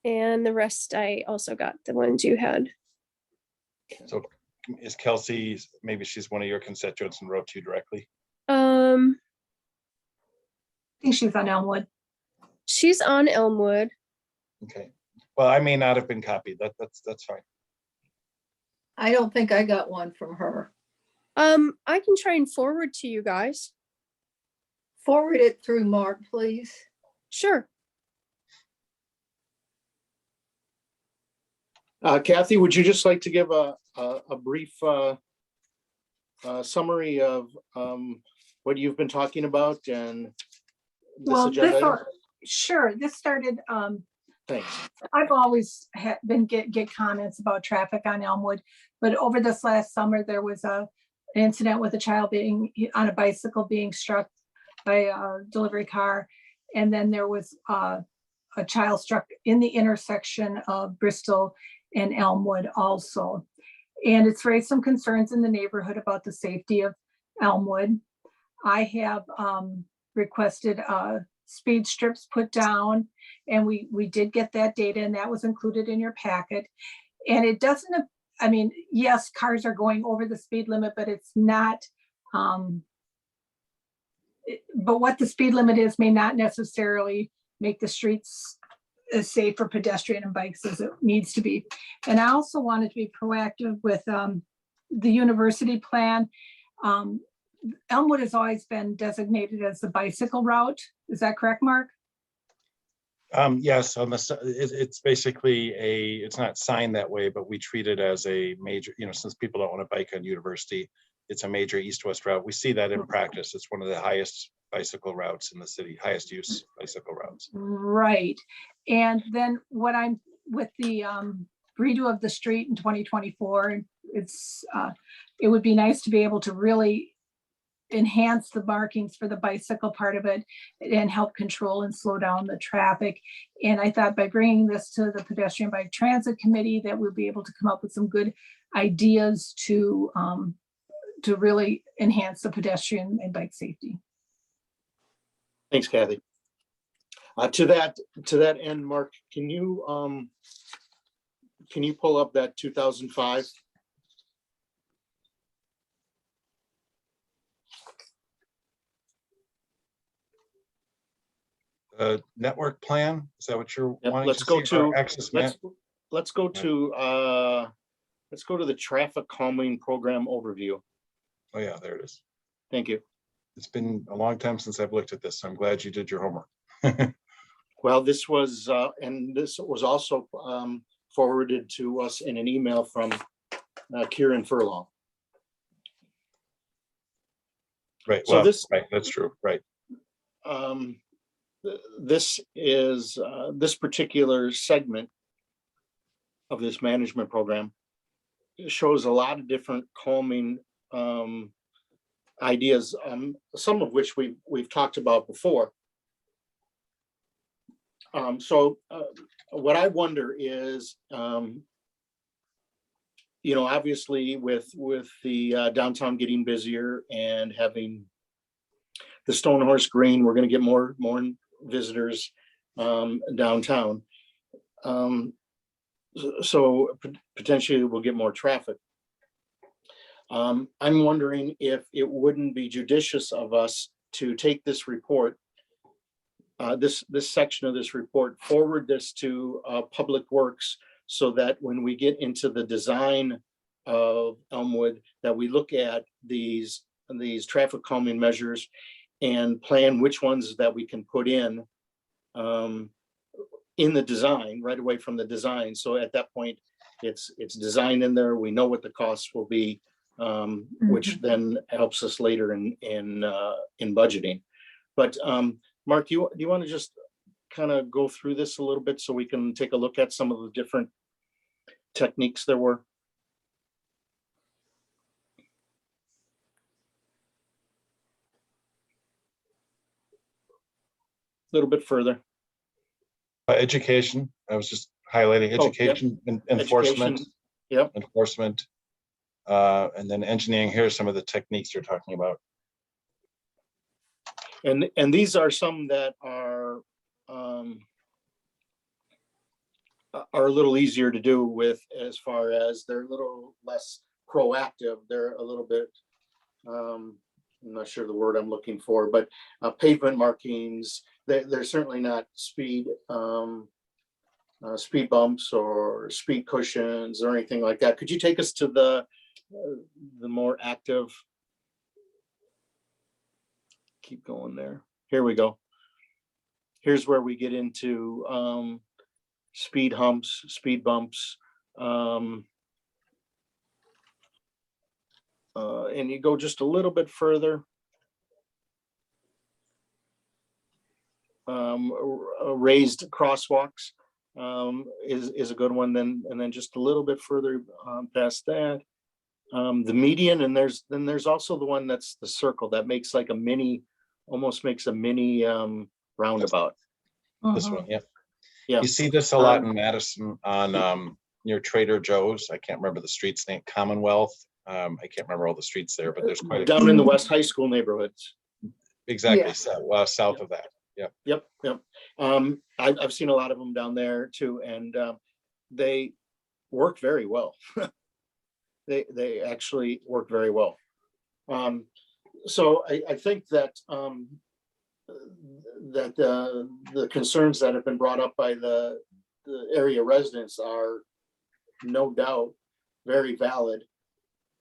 And the rest I also got, the ones you had. So is Kelsey, maybe she's one of your constituents and wrote to you directly? I think she's on Elmwood. She's on Elmwood. Okay. Well, I may not have been copied. That's fine. I don't think I got one from her. I can try and forward to you guys. Forward it through Mark, please. Sure. Kathy, would you just like to give a brief summary of what you've been talking about and this agenda item? Sure. This started, Thanks. I've always been get comments about traffic on Elmwood, but over this last summer, there was an incident with a child being on a bicycle being struck by a delivery car. And then there was a child struck in the intersection of Bristol and Elmwood also. And it's raised some concerns in the neighborhood about the safety of Elmwood. I have requested speed strips put down, and we did get that data, and that was included in your packet. And it doesn't, I mean, yes, cars are going over the speed limit, but it's not, but what the speed limit is may not necessarily make the streets as safe for pedestrian and bikes as it needs to be. And I also wanted to be proactive with the university plan. Elmwood has always been designated as the bicycle route. Is that correct, Mark? Yes, it's basically it's not signed that way, but we treat it as a major, since people don't want to bike on University, it's a major east-west route. We see that in practice. It's one of the highest bicycle routes in the city, highest use bicycle routes. Right. And then what I'm with the redo of the street in 2024, it would be nice to be able to really enhance the markings for the bicycle part of it and help control and slow down the traffic. And I thought by bringing this to the Pedestrian Bike Transit Committee that we'll be able to come up with some good ideas to really enhance the pedestrian and bike safety. Thanks, Kathy. To that end, Mark, can you pull up that 2005? Network plan, is that what you're Yep, wanting let's to go see? Or to access map? let's go to the traffic calming program overview. Oh yeah, there it is. Thank you. It's been a long time since I've looked at this, so I'm glad you did your homework. Well, this was also forwarded to us in an email from Kieran Furlong. Right, So well, right, that's true, right. This is this particular segment of this management program shows a lot of different calming ideas, some of which we've talked about before. So what I wonder is, obviously with the downtown getting busier and having the Stone Horse Green, we're going to get more visitors downtown. So potentially we'll get more traffic. I'm wondering if it wouldn't be judicious of us to take this report, this section of this report, forward this to Public Works, so that when we get into the design of Elmwood, that we look at these traffic calming measures and plan which ones that we can put in the design, right away from the design. So at that point, it's designed in there. We know what the costs will be, which then helps us later in budgeting. But Mark, do you want to just kind of go through this a little bit so we can take a look at some of the different techniques there were? A little bit further. Education, I was just highlighting education, and enforcement. Education, yep. Enforcement, and then engineering. Here are some of the techniques you're talking about. And these are some that are a little easier to do with, as far as they're a little less proactive. They're a little bit, I'm not sure the word I'm looking for, but pavement markings. They're certainly not speed bumps or speed cushions or anything like that. Could you take us to the more active? Keep going there. Here we go. Here's where we get into speed humps, speed bumps. And you go just a little bit further. Raised crosswalks is a good one. And then just a little bit further past that, the median, and there's also the one that's the circle that makes like a mini, almost makes a mini roundabout. This one, yeah. Yeah. You see this a lot in Madison on near Trader Joe's. I can't remember the street's name, Commonwealth. I can't remember all the streets there, but there's quite a Down in the West High School neighborhoods. exactly Yeah. south of that. Yep. I've seen a lot of them down there too, and they work very well. They actually work very well. So I think that the concerns that have been brought up by the area residents are no doubt very valid.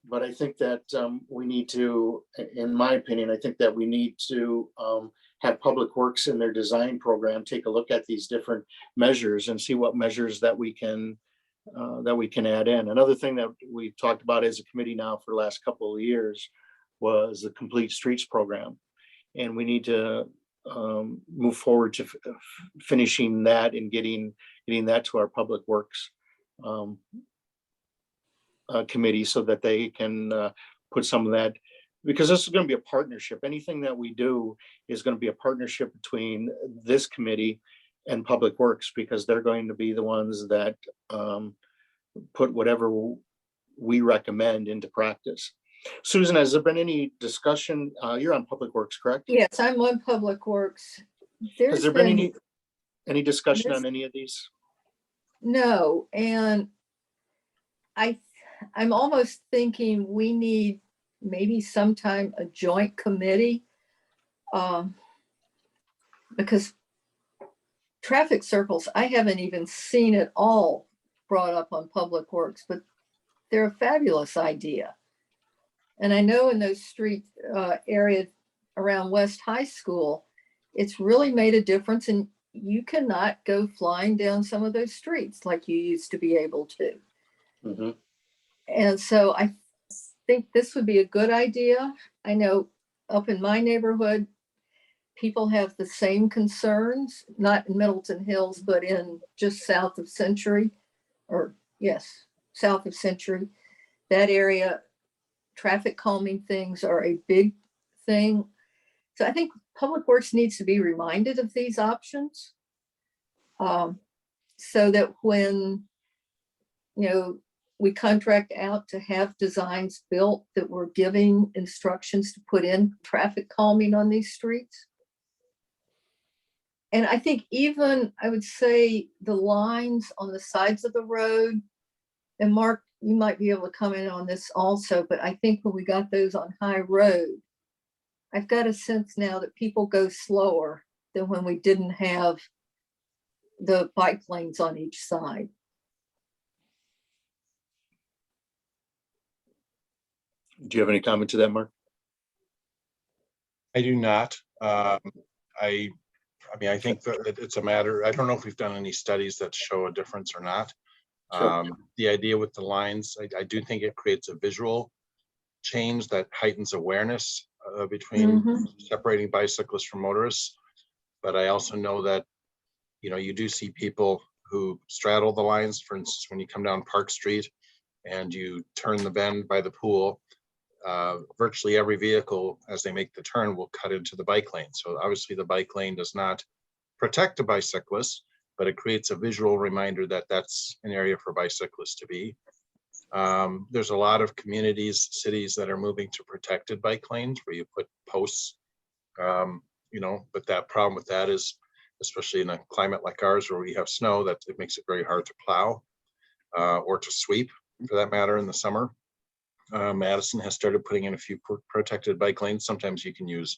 But I think that we need to, in my opinion, I think that we need to have Public Works in their design program take a look at these different measures and see what measures that we can add in. Another thing that we talked about as a committee now for the last couple of years was the Complete Streets program, and we need to move forward to finishing that and getting that to our Public Works committee so that they can put some of that, because this is going to be a partnership. Anything that we do is going to be a partnership between this committee and Public Works, because they're going to be the ones that put whatever we recommend into practice. Susan, has there been any discussion? You're on Public Works, correct? Yes, I'm on Public Works. Has There's there been been, any discussion There's- on any of these? no, and I'm almost thinking we need maybe sometime a joint committee. Because traffic circles, I haven't even seen it all brought up on Public Works, but they're a fabulous idea. And I know in those street areas around West High School, it's really made a difference, and you cannot go flying down some of those streets like you used to be able to. Mm-hmm. And so I think this would be a good idea. I know up in my neighborhood, people have the same concerns, not in Middleton Hills, but in just south of Century, or yes, south of Century. That area, traffic calming things are a big thing. So I think Public Works needs to be reminded of these options, so that when, we contract out to have designs built, that we're giving instructions to put in traffic calming on these streets. And I think even, I would say, the lines on the sides of the road, and Mark, you might be able to comment on this also, but I think when we got those on High Road, I've got a sense now that people go slower than when we didn't have the bike lanes on each side. Do you have any comment to that, Mark? I do not. I think that it's a matter, I don't know if we've done any studies that show a difference or not. Sure. The idea with the lines, I do think it creates a visual change that heightens awareness between separating bicyclists from motorists. But I also know that, you do see people who straddle the lines. For instance, when you come down Park Street and you turn the bend by the pool, virtually every vehicle, as they make the turn, will cut into the bike lane. So obviously the bike lane does not protect a bicyclist, but it creates a visual reminder that that's an area for bicyclists to be. There's a lot of communities, cities that are moving to protected bike lanes where you put posts, but that problem with that is, especially in a climate like ours where we have snow, that it makes it very hard to plow or to sweep, for that matter, in the summer. Madison has started putting in a few protected bike lanes. Sometimes you can use,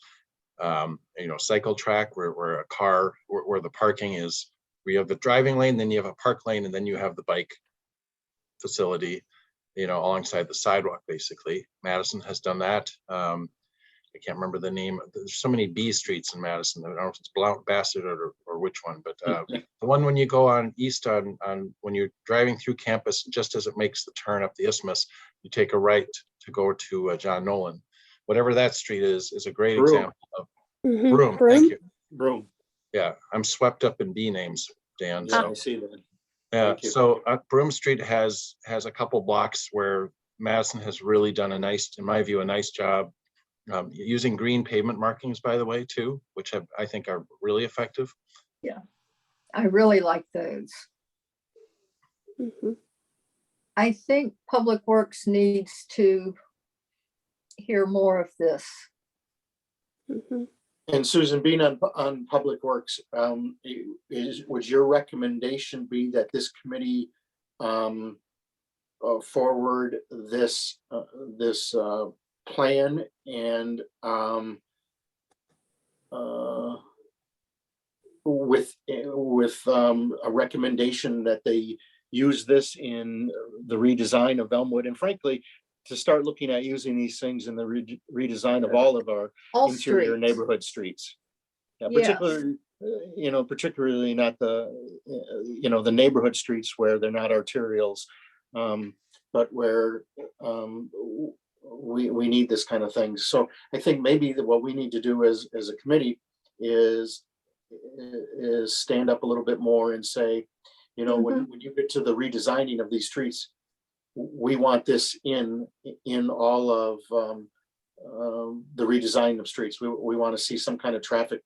cycle track where a car, where the parking is, where you have the driving lane, then you have a park lane, and then you have the bike facility, alongside the sidewalk, basically. Madison has done that. I can't remember the name. There's so many B streets in Madison. I don't know if it's Bassett or which one, but the one when you go on east on when you're driving through campus, just as it makes the turn up the isthmus, you take a right to go to John Nolan. Whatever that street is a great example of Broome. Thank you. Broome. Yeah, I'm swept up in B names, Dan. Yeah, So. I see that. Yeah, Thank you. so Broome Street has a couple blocks where Madison has really done in my view, a nice job using green pavement markings, by the way, too, which I think are really effective. Yeah, I really like those. I think Public Works needs to hear more of this. Mhm. And Susan, being on Public Works, would your recommendation be that this committee forward this plan and with a recommendation that they use this in the redesign of Elmwood, and frankly, to start looking at using these things in the redesign of all of our All interior streets. neighborhood streets. Yeah, Yes. particularly not the, the neighborhood streets where they're not arterials, but where we need this kind of thing. So I think maybe what we need to do as a committee is stand up a little bit more and say, when you get to the redesigning of these streets, we want this in all of the redesign of streets. We want to see some kind of traffic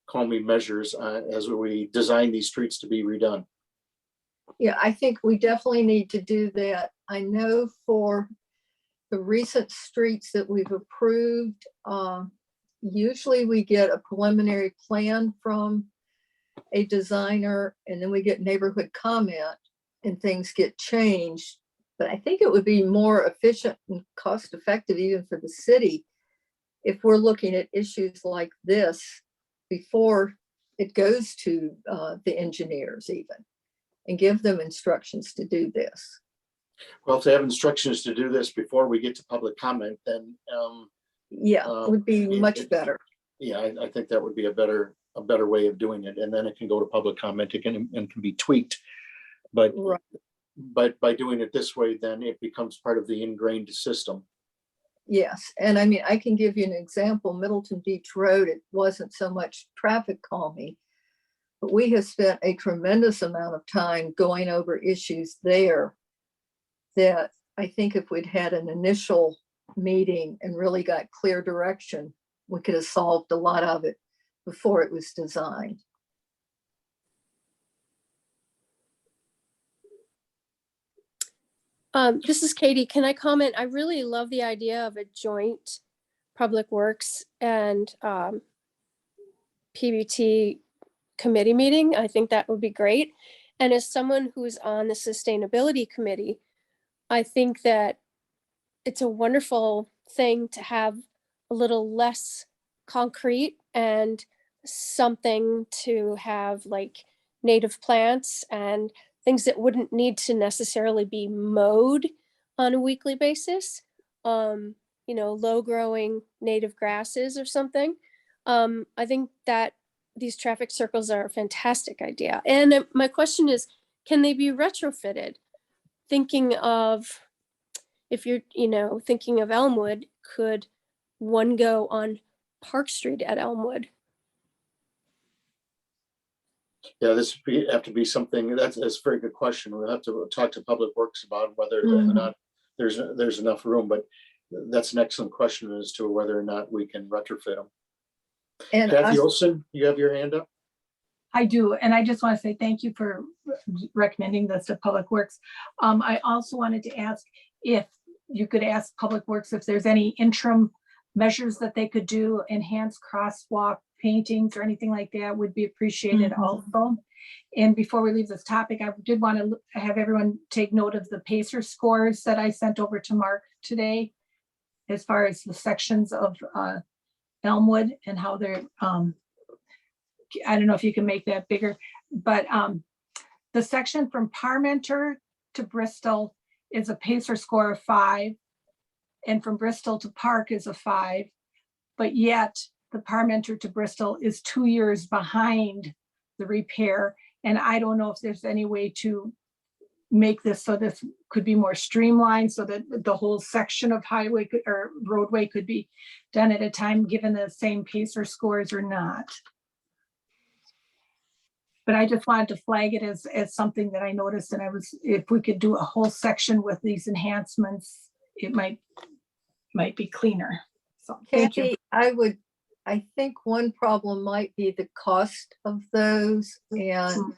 calming measures as we design these streets to be redone. Yeah, I think we definitely need to do that. I know for the recent streets that we've approved, usually we get a preliminary plan from a designer, and then we get neighborhood comment and things get changed. But I think it would be more efficient and cost effective even for the city if we're looking at issues like this before it goes to the engineers even, and give them instructions to do this. Well, if they have instructions to do this before we get to public comment, then Yeah, it would be much better. Yeah, I think that would be a better way of doing it, and then it can go to public comment again and can be tweaked. But Right. but by doing it this way, then it becomes part of the ingrained system. Yes, and I mean, I can give you an example. Middleton Beach Road, it wasn't so much traffic calming, but we have spent a tremendous amount of time going over issues there that I think if we'd had an initial meeting and really got clear direction, we could have solved a lot of it before it was designed. This is Katie. Can I comment? I really love the idea of a joint Public Works and PBT committee meeting. I think that would be great. And as someone who's on the sustainability committee, I think that it's a wonderful thing to have a little less concrete and something to have like native plants and things that wouldn't need to necessarily be mowed on a weekly basis. Low growing native grasses or something. I think that these traffic circles are a fantastic idea. And my question is, can they be retrofitted? Thinking of, if you're, thinking of Elmwood, could one go on Park Street at Elmwood? Yeah, this have to be something that's a very good question. We'll have to talk to Public Works about whether or not there's enough room, but that's an excellent question as to whether or not we can retrofit them. And Kathy Olson, you have your hand up? I do, and I just want to say thank you for recommending this to Public Works. I also wanted to ask if you could ask Public Works if there's any interim measures that they could do, enhance crosswalk paintings or anything like that would be appreciated also. And before we leave this topic, I did want to have everyone take note of the Pacer scores that I sent over to Mark today, as far as the sections of Elmwood and how they're, I don't know if you can make that bigger, but the section from Parmenter to Bristol is a Pacer score of 5, and from Bristol to Park is a 5, but yet the Parmenter to Bristol is 2 years behind the repair. And I don't know if there's any way to make this so this could be more streamlined so that the whole section of highway or roadway could be done at a time, given the same Pacer scores or not. But I just wanted to flag it as something that I noticed, and if we could do a whole section with these enhancements, it might be cleaner. So thank you. Kathy, I think one problem might be the cost of those, and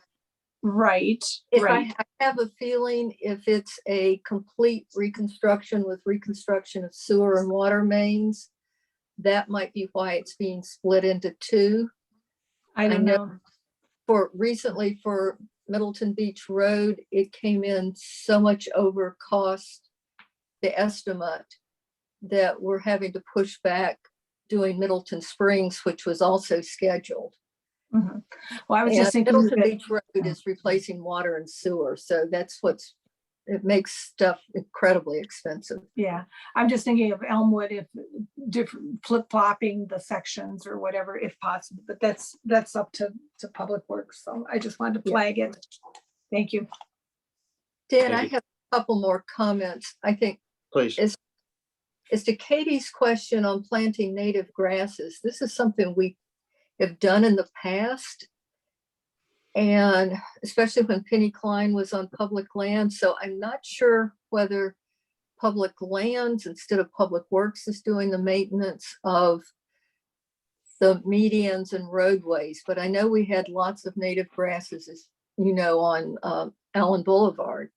Right, If right. I have a feeling if it's a complete reconstruction with reconstruction of sewer and water mains, that might be why it's being split into two. I don't know. For recently for Middleton Beach Road, it came in so much over cost, the estimate, that we're having to push back doing Middleton Springs, which was also scheduled. Mhm. Well, I was And just thinking Middleton that, Beach Road is replacing water and sewer, so that's it makes stuff incredibly expensive. yeah, I'm just thinking of Elmwood, if different flip-flopping the sections or whatever, if possible, but that's up to Public Works. So I just wanted to flag it. Thank you. Dan, Thank I you. have a couple more comments. I think Please. as to Katie's question on planting native grasses, this is something we have done in the past. And especially when Penny Klein was on public land. So I'm not sure whether public lands instead of Public Works is doing the maintenance of the medians and roadways. But I know we had lots of native grasses, as you know, on Allen Boulevard.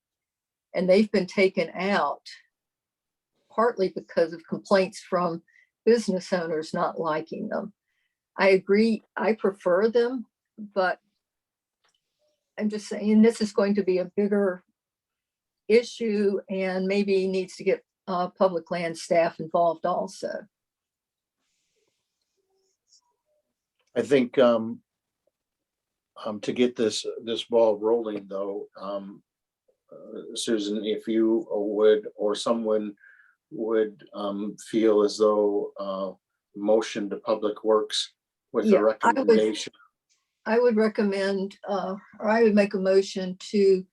And they've been taken out partly because of complaints from business owners not liking them. I agree, I prefer them, but I'm just saying this is going to be a bigger issue and maybe needs to get public land staff involved also. I think to get this ball rolling though, Susan, if you would, or someone would feel as though motion to Public Works with Yeah, a recommendation. I would recommend, or I would make a motion to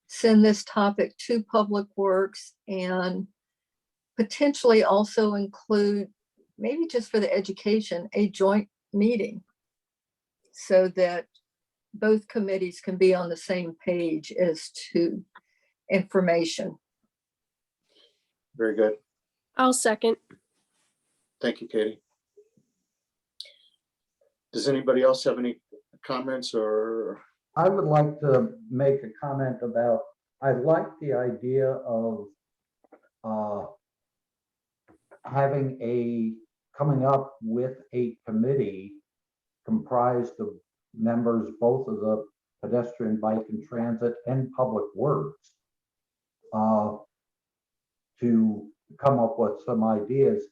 send this topic to Public Works and potentially also include, maybe just for the education, a joint meeting so that both committees can be on the same page as to information. Very good. I'll second. Thank you, Katie. Does anybody else have any comments or? I would like to make a comment about, I like the idea of coming up with a committee comprised of members, both of the pedestrian, bike and transit and Public Works, to come up with some ideas.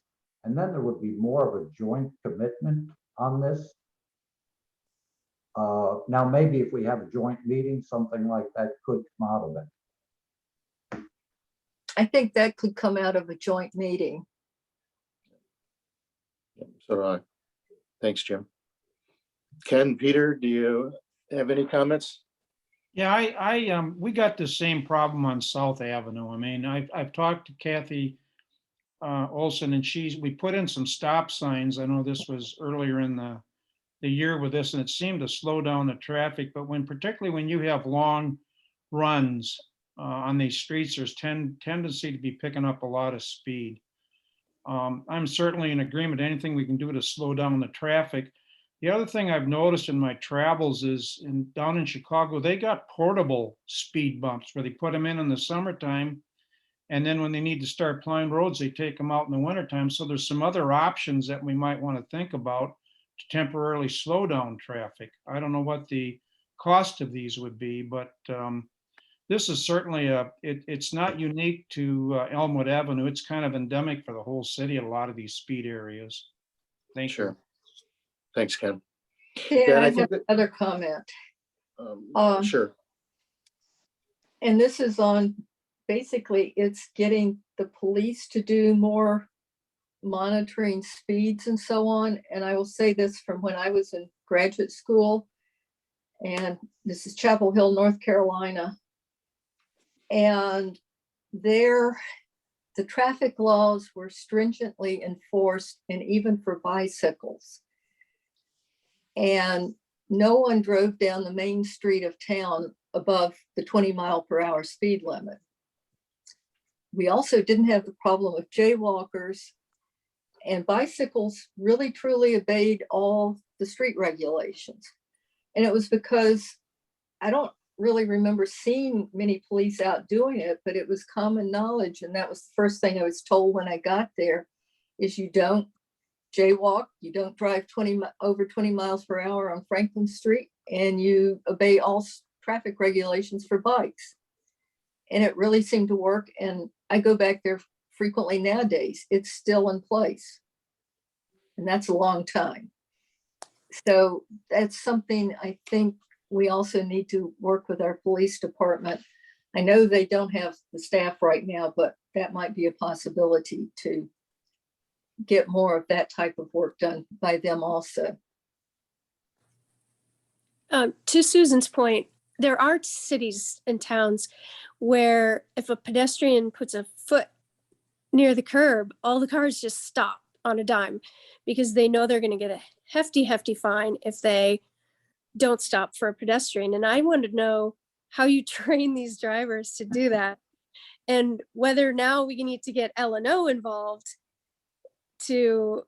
And then there would be more of a joint commitment on this. Now, maybe if we have a joint meeting, something like that could come out of it. I think that could come out of a joint meeting. So do I. Thanks, Jim. Ken, Peter, do you have any comments? Yeah, we got the same problem on South Avenue. I mean, I've talked to Kathy Olson, and we put in some stop signs. I know this was earlier in the year with this, and it seemed to slow down the traffic. But particularly when you have long runs on these streets, there's tendency to be picking up a lot of speed. I'm certainly in agreement. Anything we can do to slow down the traffic. The other thing I've noticed in my travels is down in Chicago, they got portable speed bumps where they put them in the summertime. And then when they need to start plowing roads, they take them out in the wintertime. So there's some other options that we might want to think about to temporarily slow down traffic. I don't know what the cost of these would be, but this is certainly it's not unique to Elmwood Avenue. It's kind of endemic for the whole city, a lot of these speed areas. Thank you. Thanks, Ken. Yeah, I have another comment. Sure. And this is on, basically, it's getting the police to do more monitoring speeds and so on. And I will say this from when I was in graduate school, and this is Chapel Hill, North Carolina. And there, the traffic laws were stringently enforced, and even for bicycles. And no one drove down the main street of town above the 20-mile-per-hour speed limit. We also didn't have the problem of jaywalkers, and bicycles really truly obeyed all the street regulations. And it was because I don't really remember seeing many police out doing it, but it was common knowledge. And that was the first thing I was told when I got there is you don't jaywalk, you don't drive over 20 miles per hour on Franklin Street, and you obey all traffic regulations for bikes. And it really seemed to work. And I go back there frequently nowadays. It's still in place. And that's a long time. So that's something I think we also need to work with our police department. I know they don't have the staff right now, but that might be a possibility to get more of that type of work done by them also. To Susan's point, there are cities and towns where if a pedestrian puts a foot near the curb, all the cars just stop on a dime because they know they're going to get a hefty fine if they don't stop for a pedestrian. And I want to know how you train these drivers to do that, and whether now we need to get L&O involved to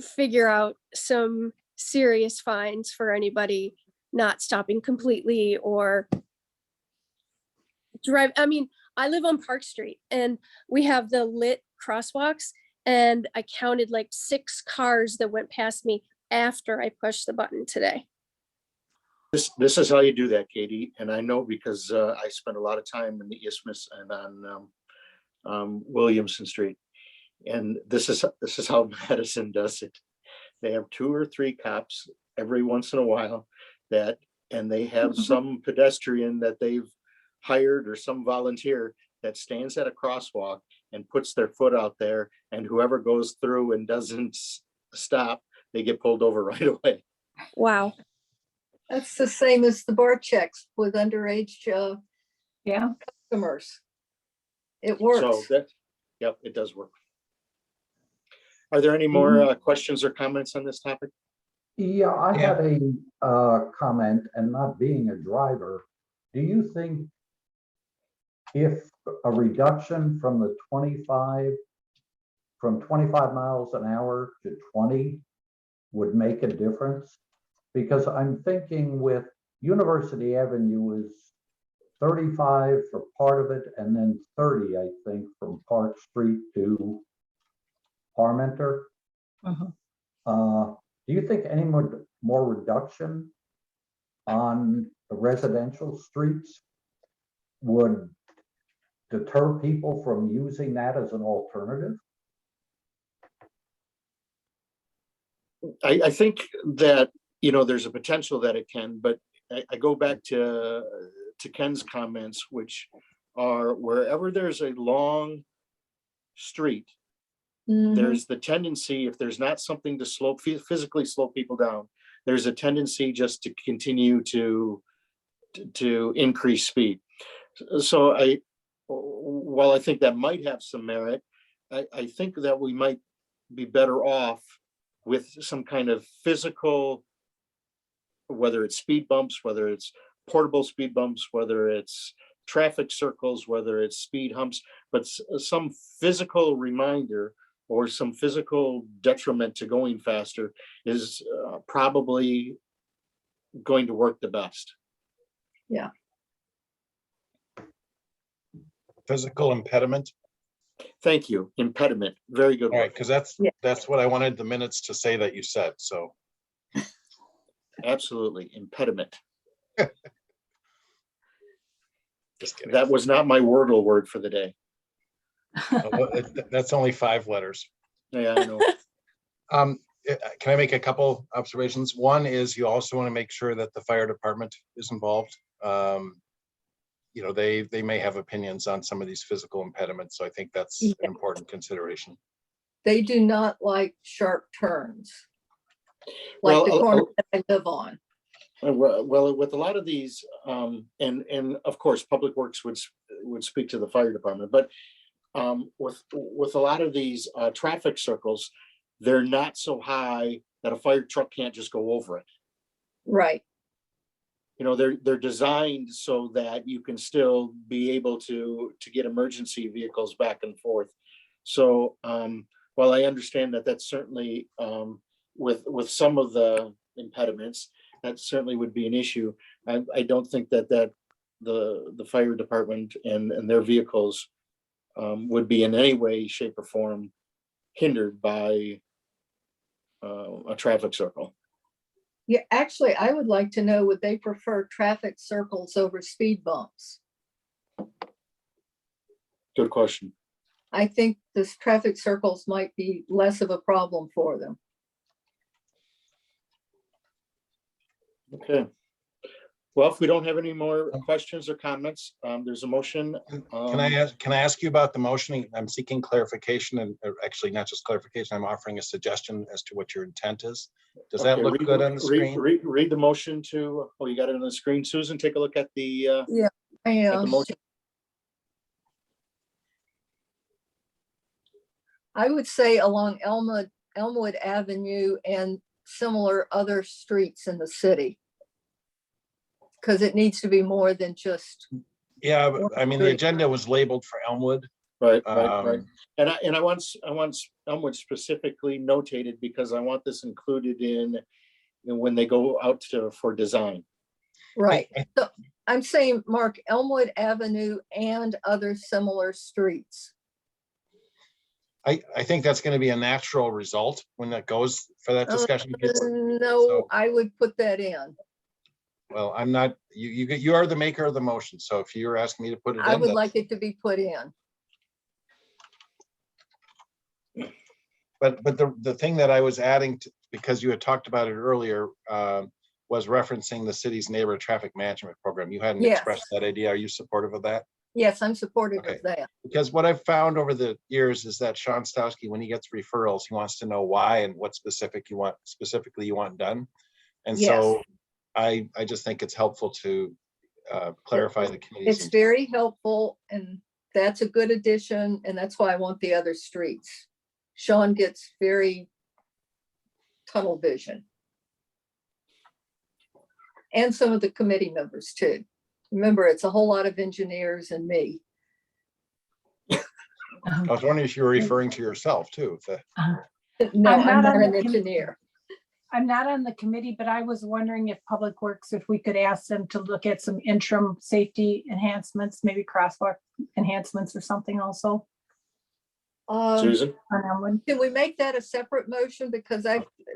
figure out some serious fines for anybody not stopping completely or drive. I mean, I live on Park Street and we have the lit crosswalks, and I counted like 6 cars that went past me after I pushed the button today. This is how you do that, Katie. And I know because I spent a lot of time in the Isthmus and on Williamson Street. And this is how Madison does it. They have 2 or 3 cops every once in a while and they have some pedestrian that they've hired or some volunteer that stands at a crosswalk and puts their foot out there, and whoever goes through and doesn't stop, they get pulled over right away. Wow. That's the same as the bar checks with underage Yeah. customers. It works. So yep, it does work. Are there any more questions or comments on this topic? Yeah, I had a comment, and not being a driver, do you think if a reduction from 25 miles an hour to 20 would make a difference? Because I'm thinking with University Avenue is 35 for part of it, and then 30, I think, from Park Street to Parmenter. Do you think any more reduction on the residential streets would deter people from using that as an alternative? I think that, there's a potential that it can, but I go back to Ken's comments, which are wherever there's a long street, there's the tendency, if there's not something to physically slow people down, there's a tendency just to continue to increase speed. So while I think that might have some merit, I think that we might be better off with some kind of physical, whether it's speed bumps, whether it's portable speed bumps, whether it's traffic circles, whether it's speed humps, but some physical reminder or some physical detriment to going faster is probably going to work the best. Yeah. Physical impediment. Thank you. Impediment. Very good. All right, because that's what I wanted the minutes to say that you said. So absolutely, impediment. Just kidding. That was not my Wordle word for the day. That's only 5 letters. Yeah, I know. Can I make a couple observations? One is you also want to make sure that the fire department is involved. They may have opinions on some of these physical impediments, so I think that's an important consideration. They do not like sharp turns, like the corner that I live on. Well, with a lot of these, and of course, Public Works would speak to the fire department, but with a lot of these traffic circles, they're not so high that a fire truck can't just go over it. Right. They're designed so that you can still be able to get emergency vehicles back and forth. So while I understand that that's certainly with some of the impediments, that certainly would be an issue. I don't think that the fire department and their vehicles would be in any way, shape or form hindered by a traffic circle. Yeah, actually, I would like to know, would they prefer traffic circles over speed bumps? Good question. I think this traffic circles might be less of a problem for them. Okay. Well, if we don't have any more questions or comments, there's a motion. Can I ask you about the motion? I'm seeking clarification and actually not just clarification, I'm offering a suggestion as to what your intent is. Does that Okay, look good on the screen? Read the motion to, oh, you got it on the screen. Susan, take a look at the, I at the am. motion. I would say along Elmwood Avenue and similar other streets in the city. Because it needs to be more than just, Yeah, but, I mean, the agenda was labeled for Elmwood. Right, right. Um, And I want Elmwood specifically notated because I want this included in when they go out for design. right. So I'm saying, Mark, Elmwood Avenue and other similar streets. I think that's going to be a natural result when that goes for that discussion. No, So- I would put that in. Well, I'm not, you are the maker of the motion. So if you're asking me to put it in. I would that's- like it to be put in. But the thing that I was adding to, because you had talked about it earlier, was referencing the city's neighborhood traffic management program. You hadn't Yes. expressed that idea. Are you supportive of that? Yes, I'm supportive Okay. of that. Because what I've found over the years is that Sean Stowski, when he gets referrals, he wants to know why and what specifically you want done. And so I just think it's helpful to clarify the committee's. It's very helpful and that's a good addition. And that's why I want the other streets. Sean gets very tunnel vision. And some of the committee members too. Remember, it's a whole lot of engineers and me. I was wondering if you were referring to yourself too. No, I'm I'm not not on an the committee. engineer. I'm not on the committee, but I was wondering if Public Works, if we could ask them to look at some interim safety enhancements, maybe crosswalk enhancements or something also. Susan? on Elmwood. Can we make that a separate motion? Because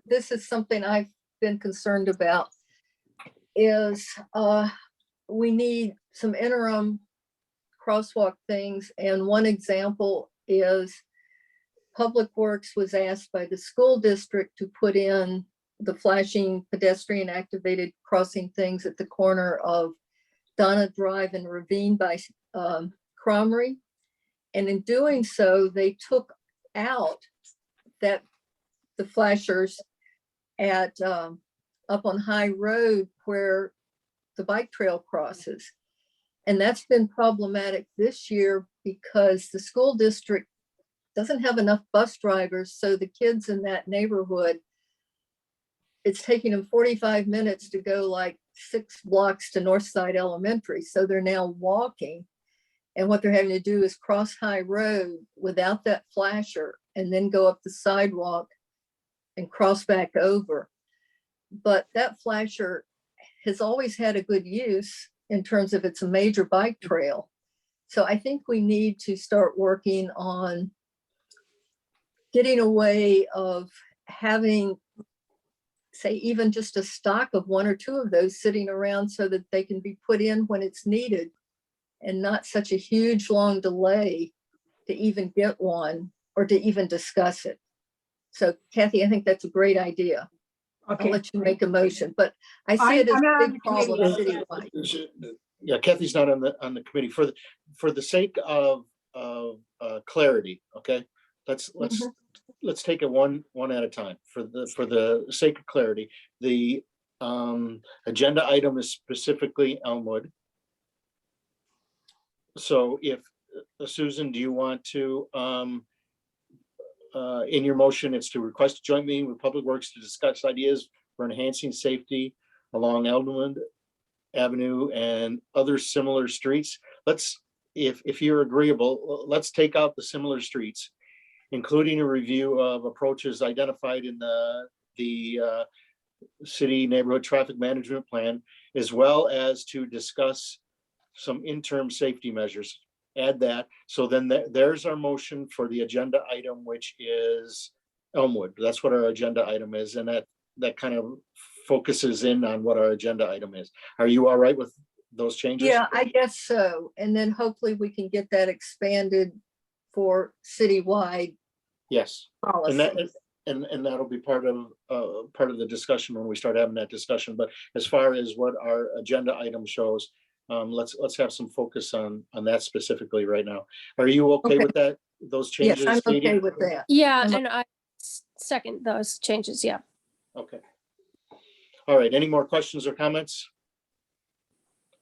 this is something I've been concerned about. Is we need some interim crosswalk things. And one example is Public Works was asked by the school district to put in the flashing pedestrian activated crossing things at the corner of Donna Drive and Ravine by Cromrie. And in doing so, they took out the flashers at up on High Road where the bike trail crosses. And that's been problematic this year because the school district doesn't have enough bus drivers. So the kids in that neighborhood, it's taking them 45 minutes to go like 6 blocks to Northside Elementary. So they're now walking. And what they're having to do is cross High Road without that flasher and then go up the sidewalk and cross back over. But that flasher has always had a good use in terms of it's a major bike trail. So I think we need to start working on getting a way of having, say, even just a stock of 1 or 2 of those sitting around so that they can be put in when it's needed and not such a huge long delay to even get one or to even discuss it. So Kathy, I think that's a great idea. I'll Okay. let you make a motion, but I see it as I'm not a on big the committee. problem citywide. Yeah, Kathy's not on the committee for the sake of clarity. Okay, let's take it one at a time for the sake of clarity. The agenda item is specifically Elmwood. So if Susan, do you want to in your motion, it's to request a joint meeting with Public Works to discuss ideas for enhancing safety along Elmwood Avenue and other similar streets. If you're agreeable, let's take out the similar streets, including a review of approaches identified in the city neighborhood traffic management plan, as well as to discuss some interim safety measures. Add that. So then there's our motion for the agenda item, which is Elmwood. That's what our agenda item is. And that kind of focuses in on what our agenda item is. Are you all right with those changes? Yeah, I guess so. And then hopefully we can get that expanded for citywide Yes. And policies. and that'll be part of the discussion when we start having that discussion. But as far as what our agenda item shows, let's have some focus on that specifically right now. Are you okay Okay. with that? Those Yes, changes? I'm Katie? okay with that. Yeah, I'm- and I second those changes, yeah. Okay. All right, any more questions or comments?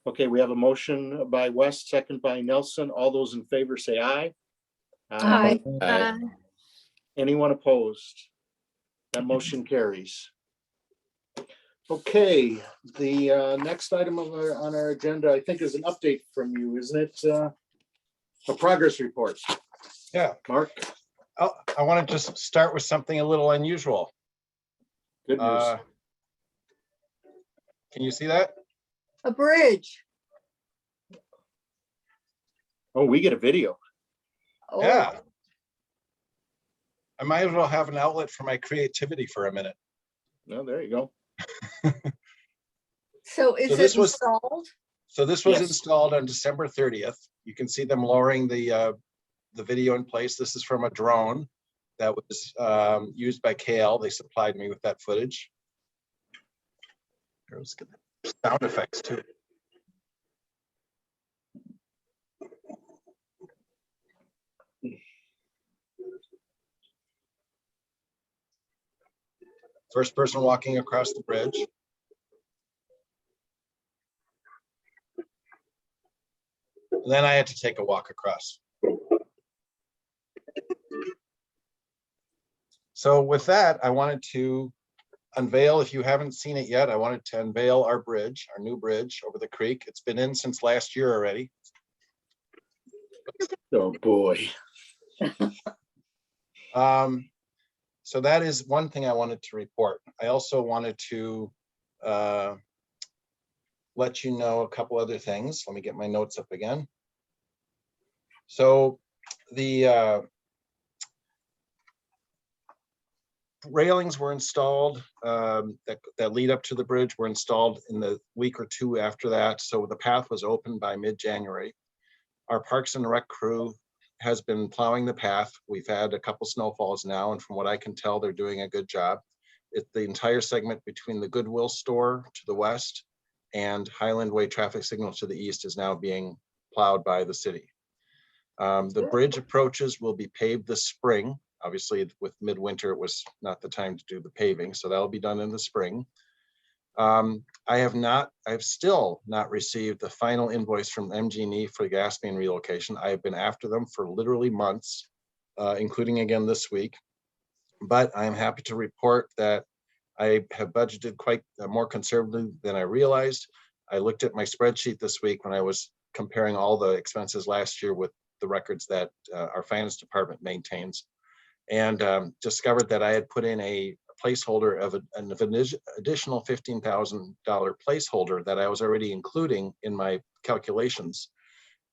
Okay, we have a motion by West, second by Nelson. All those in favor say aye. Aye. Aye. Anyone opposed? That motion carries. Okay, the next item on our agenda, I think, is an update from you, isn't it? A progress report. Yeah, Mark, I want to just start with something a little unusual. good news. Can you see that? A bridge. Oh, we get a video. Oh, Yeah. I might as well have an outlet for my creativity for a minute. No, there you go. So is this it was- installed? So this was Yes. installed on December 30th. You can see them lowering the video in place. This is from a drone that was used by KL. They supplied me with that footage. Here, let's get the sound effects too. First person walking across the bridge. And then I had to take a walk across. So with that, I wanted to unveil, if you haven't seen it yet, I wanted to unveil our bridge, our new bridge over the creek. It's been in since last year already. Oh, boy. So that is one thing I wanted to report. I also wanted to let you know a couple other things. Let me get my notes up again. So the railings were installed that lead up to the bridge were installed in the week or two after that. So the path was open by mid-January. Our Parks and Rec crew has been plowing the path. We've had a couple snowfalls now, and from what I can tell, they're doing a good job. The entire segment between the Goodwill store to the west and Highland Way traffic signal to the east is now being plowed by the city. The bridge approaches will be paved this spring. Obviously, with midwinter, it was not the time to do the paving, so that'll be done in the spring. I have still not received the final invoice from MG&E for the gas main relocation. I have been after them for literally months, including again this week. But I'm happy to report that I have budgeted quite more conservatively than I realized. I looked at my spreadsheet this week when I was comparing all the expenses last year with the records that our finance department maintains, and discovered that I had put in a placeholder of an additional $15,000 placeholder that I was already including in my calculations.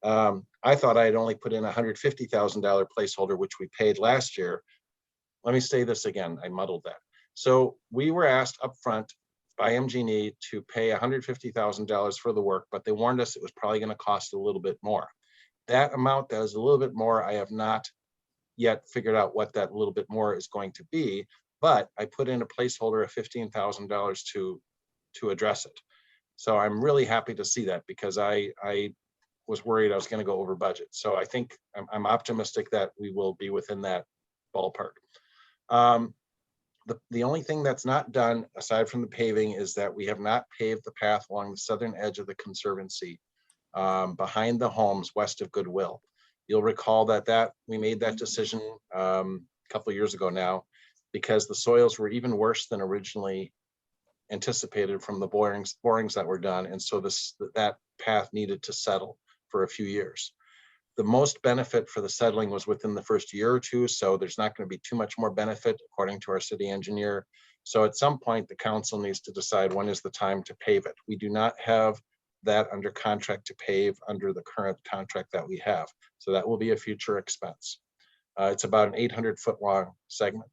I thought I had only put in a $150,000 placeholder, which we paid last year. Let me say this again, I muddled that. So we were asked upfront by MG&E to pay $150,000 for the work, but they warned us it was probably going to cost a little bit more. That amount that is a little bit more, I have not yet figured out what that little bit more is going to be, but I put in a placeholder of $15,000 to address it. So I'm really happy to see that, because I was worried I was going to go over budget. So I think I'm optimistic that we will be within that ballpark. The only thing that's not done, aside from the paving, is that we have not paved the path along the southern edge of the Conservancy, behind the homes west of Goodwill. You'll recall that we made that decision a couple of years ago now, because the soils were even worse than originally anticipated from the borings that were done, and so that path needed to settle for a few years. The most benefit for the settling was within the first year or two, so there's not going to be too much more benefit, according to our city engineer. So at some point, the council needs to decide when is the time to pave it. We do not have that under contract to pave under the current contract that we have. So that will be a future expense. It's about an 800-foot long segment.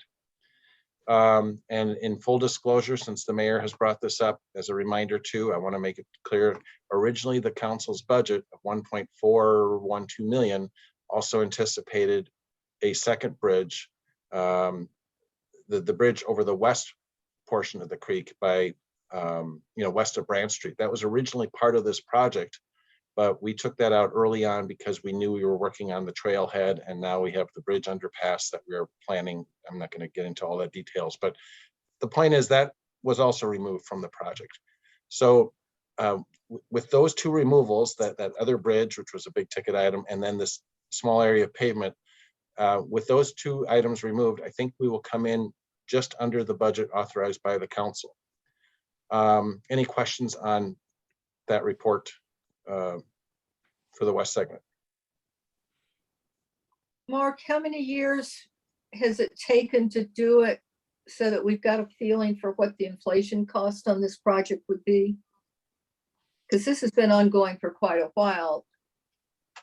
And in full disclosure, since the mayor has brought this up as a reminder too, I want to make it clear, originally the council's budget of 1.412 million also anticipated a second bridge, the bridge over the west portion of the creek by, west of Branch Street. That was originally part of this project, but we took that out early on because we knew we were working on the trailhead, and now we have the bridge underpass that we are planning. I'm not going to get into all the details, but the point is that was also removed from the project. So with those two removals, that other bridge, which was a big ticket item, and then this small area of pavement, with those two items removed, I think we will come in just under the budget authorized by the council. Any questions on that report for the west segment? Mark, how many years has it taken to do it so that we've got a feeling for what the inflation cost on this project would be? Because this has been ongoing for quite a while,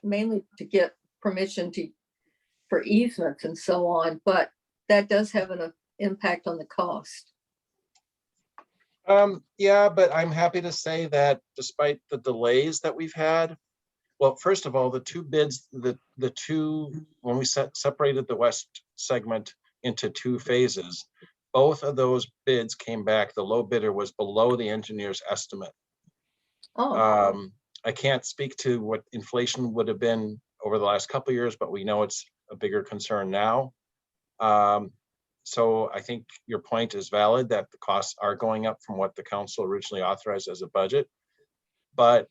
mainly to get permission for easements and so on, but that does have an impact on the cost. Yeah, but I'm happy to say that despite the delays that we've had, well, first of all, the two bids, the two, when we separated the west segment into two phases, both of those bids came back. The low bidder was below the engineer's estimate. Oh. I can't speak to what inflation would have been over the last couple of years, but we know it's a bigger concern now. So I think your point is valid that the costs are going up from what the council originally authorized as a budget. But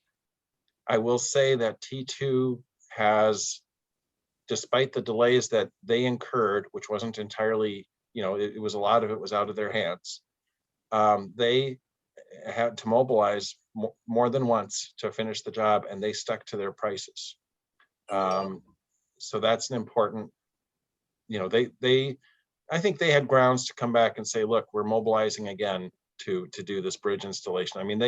I will say that T2 has, despite the delays that they incurred, which wasn't entirely, it was a lot of it was out of their hands. They had to mobilize more than once to finish the job, and they stuck to their prices. So that's an important, I think they had grounds to come back and say, look, we're mobilizing again to do this bridge installation. I mean,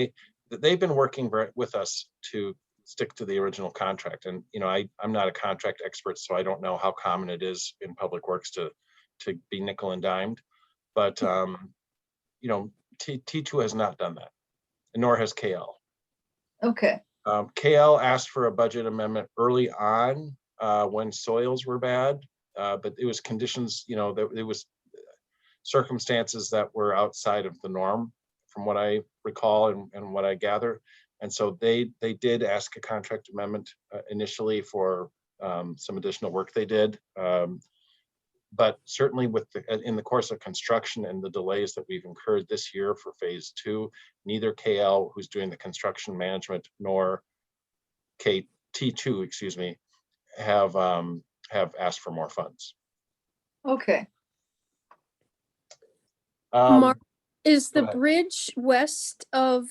they've been working with us to stick to the original contract. And, I'm not a contract expert, so I don't know how common it is in public works to be nickel and dimed. But, T2 has not done that, nor has KL. Okay. KL asked for a budget amendment early on when soils were bad. But it was conditions, that it was circumstances that were outside of the norm, from what I recall and what I gather. And so they did ask a contract amendment initially for some additional work they did. But certainly in the course of construction and the delays that we've incurred this year for phase 2, neither KL, who's doing the construction management, nor T2, excuse me, have asked for more funds. Okay. Mark, is go the ahead. bridge west of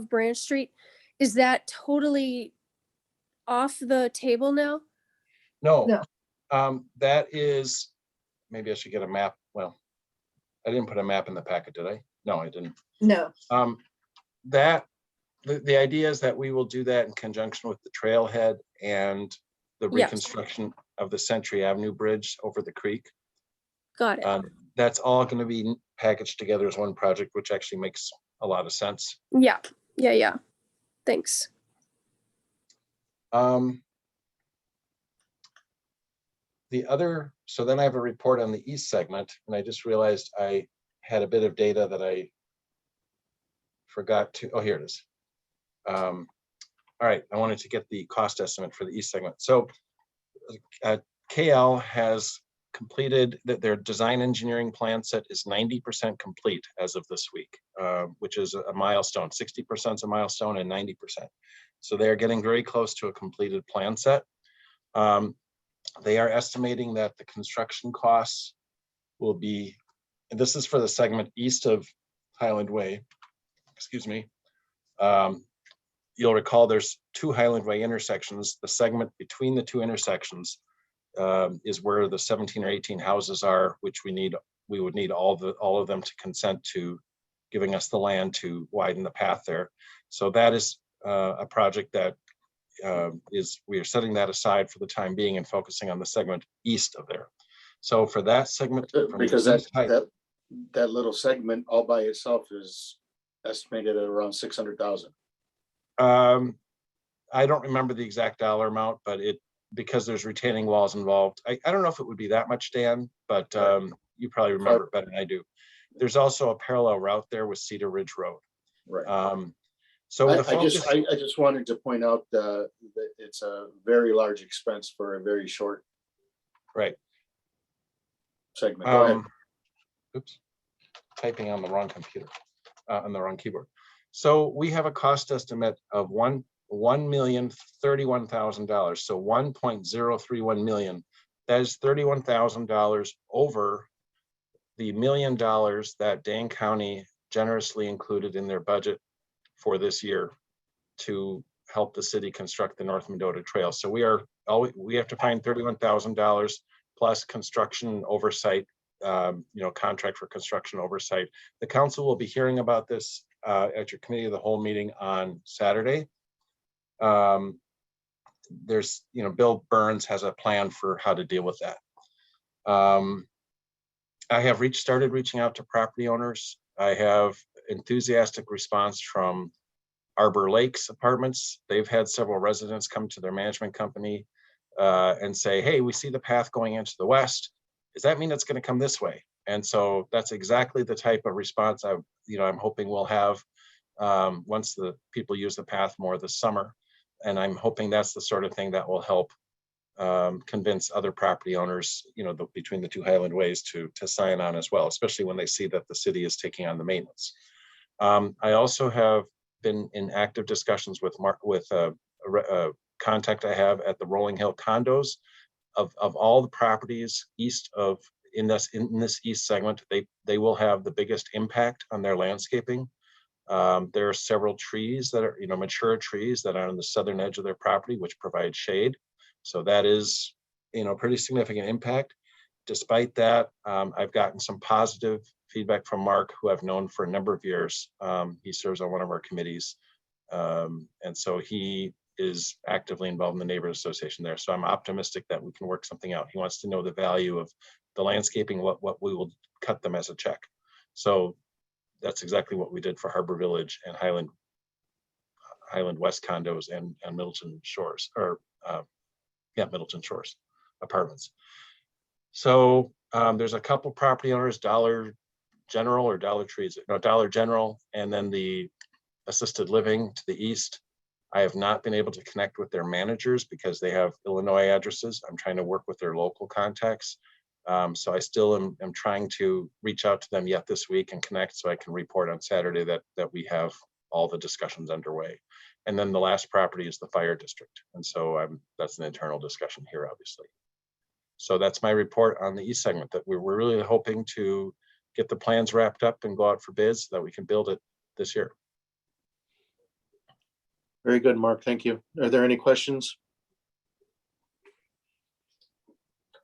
Branch Street, is that totally off the table now? No. That is, maybe I should get a map. Well, I didn't put a map in the packet, did I? No, I didn't. No. The idea is that we will do that in conjunction with the trailhead and the Yes. reconstruction of the Century Avenue Bridge over the creek. Got it. That's all going to be packaged together as one project, which actually makes a lot of sense. Yeah. Thanks. So then I have a report on the east segment, and I just realized I had a bit of data that I forgot to, here it is. All right, I wanted to get the cost estimate for the east segment. So KL has completed that their design engineering plan set is 90% complete as of this week, which is a milestone. 60% is a milestone and 90%. So they are getting very close to a completed plan set. They are estimating that the construction costs will be, and this is for the segment east of Highland Way, excuse me. You'll recall there's two Highland Way intersections. The segment between the two intersections is where the 17 or 18 houses are, which we would need all of them to consent to giving us the land to widen the path there. So that is a project that we are setting that aside for the time being and focusing on the segment east of there. So for that segment, from the Because east height- that little segment all by itself is estimated at around 600,000. I don't remember the exact dollar amount, but because there's retaining walls involved, I don't know if it would be that much, Dan, but you probably remember it better than I do. There's also a parallel route there with Cedar Ridge Road. Right. So the I focus, just wanted to point out that it's a very large expense for a very short right. segment. Go ahead. Oops, typing on the wrong computer, on the wrong keyboard. So we have a cost estimate of $1,031,000. So $1.031 million. That is $31,000 over the $1 million that Dane County generously included in their budget for this year to help the city construct the North Mendota Trail. So we have to find $31,000 plus construction oversight, contract for construction oversight. The council will be hearing about this at your committee of the whole meeting on Saturday. There's, Bill Burns has a plan for how to deal with that. I have started reaching out to property owners. I have enthusiastic response from Arbor Lakes Apartments. They've had several residents come to their management company and say, hey, we see the path going into the west. Does that mean it's going to come this way? And so that's exactly the type of response I'm hoping we'll have once the people use the path more this summer. And I'm hoping that's the sort of thing that will help convince other property owners, between the two Highland Ways to sign on as well, especially when they see that the city is taking on the maintenance. I also have been in active discussions with a contact I have at the Rolling Hill condos. Of all the properties east of in this east segment, they will have the biggest impact on their landscaping. There are several trees that are mature trees that are on the southern edge of their property, which provide shade. So that is pretty significant impact. Despite that, I've gotten some positive feedback from Mark, who I've known for a number of years. He serves on one of our committees, and so he is actively involved in the neighborhood association there. So I'm optimistic that we can work something out. He wants to know the value of the landscaping, what we will cut them as a check. So that's exactly what we did for Harbor Village and Highland West condos and Middleton Shores, Middleton Shores apartments. So there's a couple property owners, Dollar General or Dollar Trees, Dollar General, and then the assisted living to the east. I have not been able to connect with their managers because they have Illinois addresses. I'm trying to work with their local contacts. So I still am trying to reach out to them yet this week and connect so I can report on Saturday that we have all the discussions underway. And then the last property is the fire district. And so that's an internal discussion here, obviously. So that's my report on the east segment, that we're really hoping to get the plans wrapped up and go out for bids so that we can build it this year. Very good, Mark. Thank you. Are there any questions?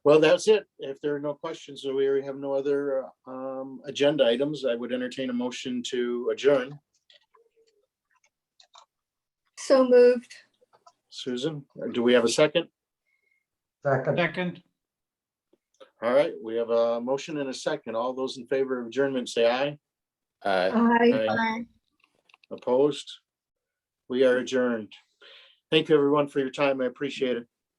Well, that's it. If there are no questions, or we have no other agenda items, I would entertain a motion to adjourn. So moved. Susan, do we have a second? Second, All right, we have a motion and a second. All those in favor of adjournment, say aye. Aye. Opposed? We are adjourned. Thank you, everyone, for your time. I appreciate it.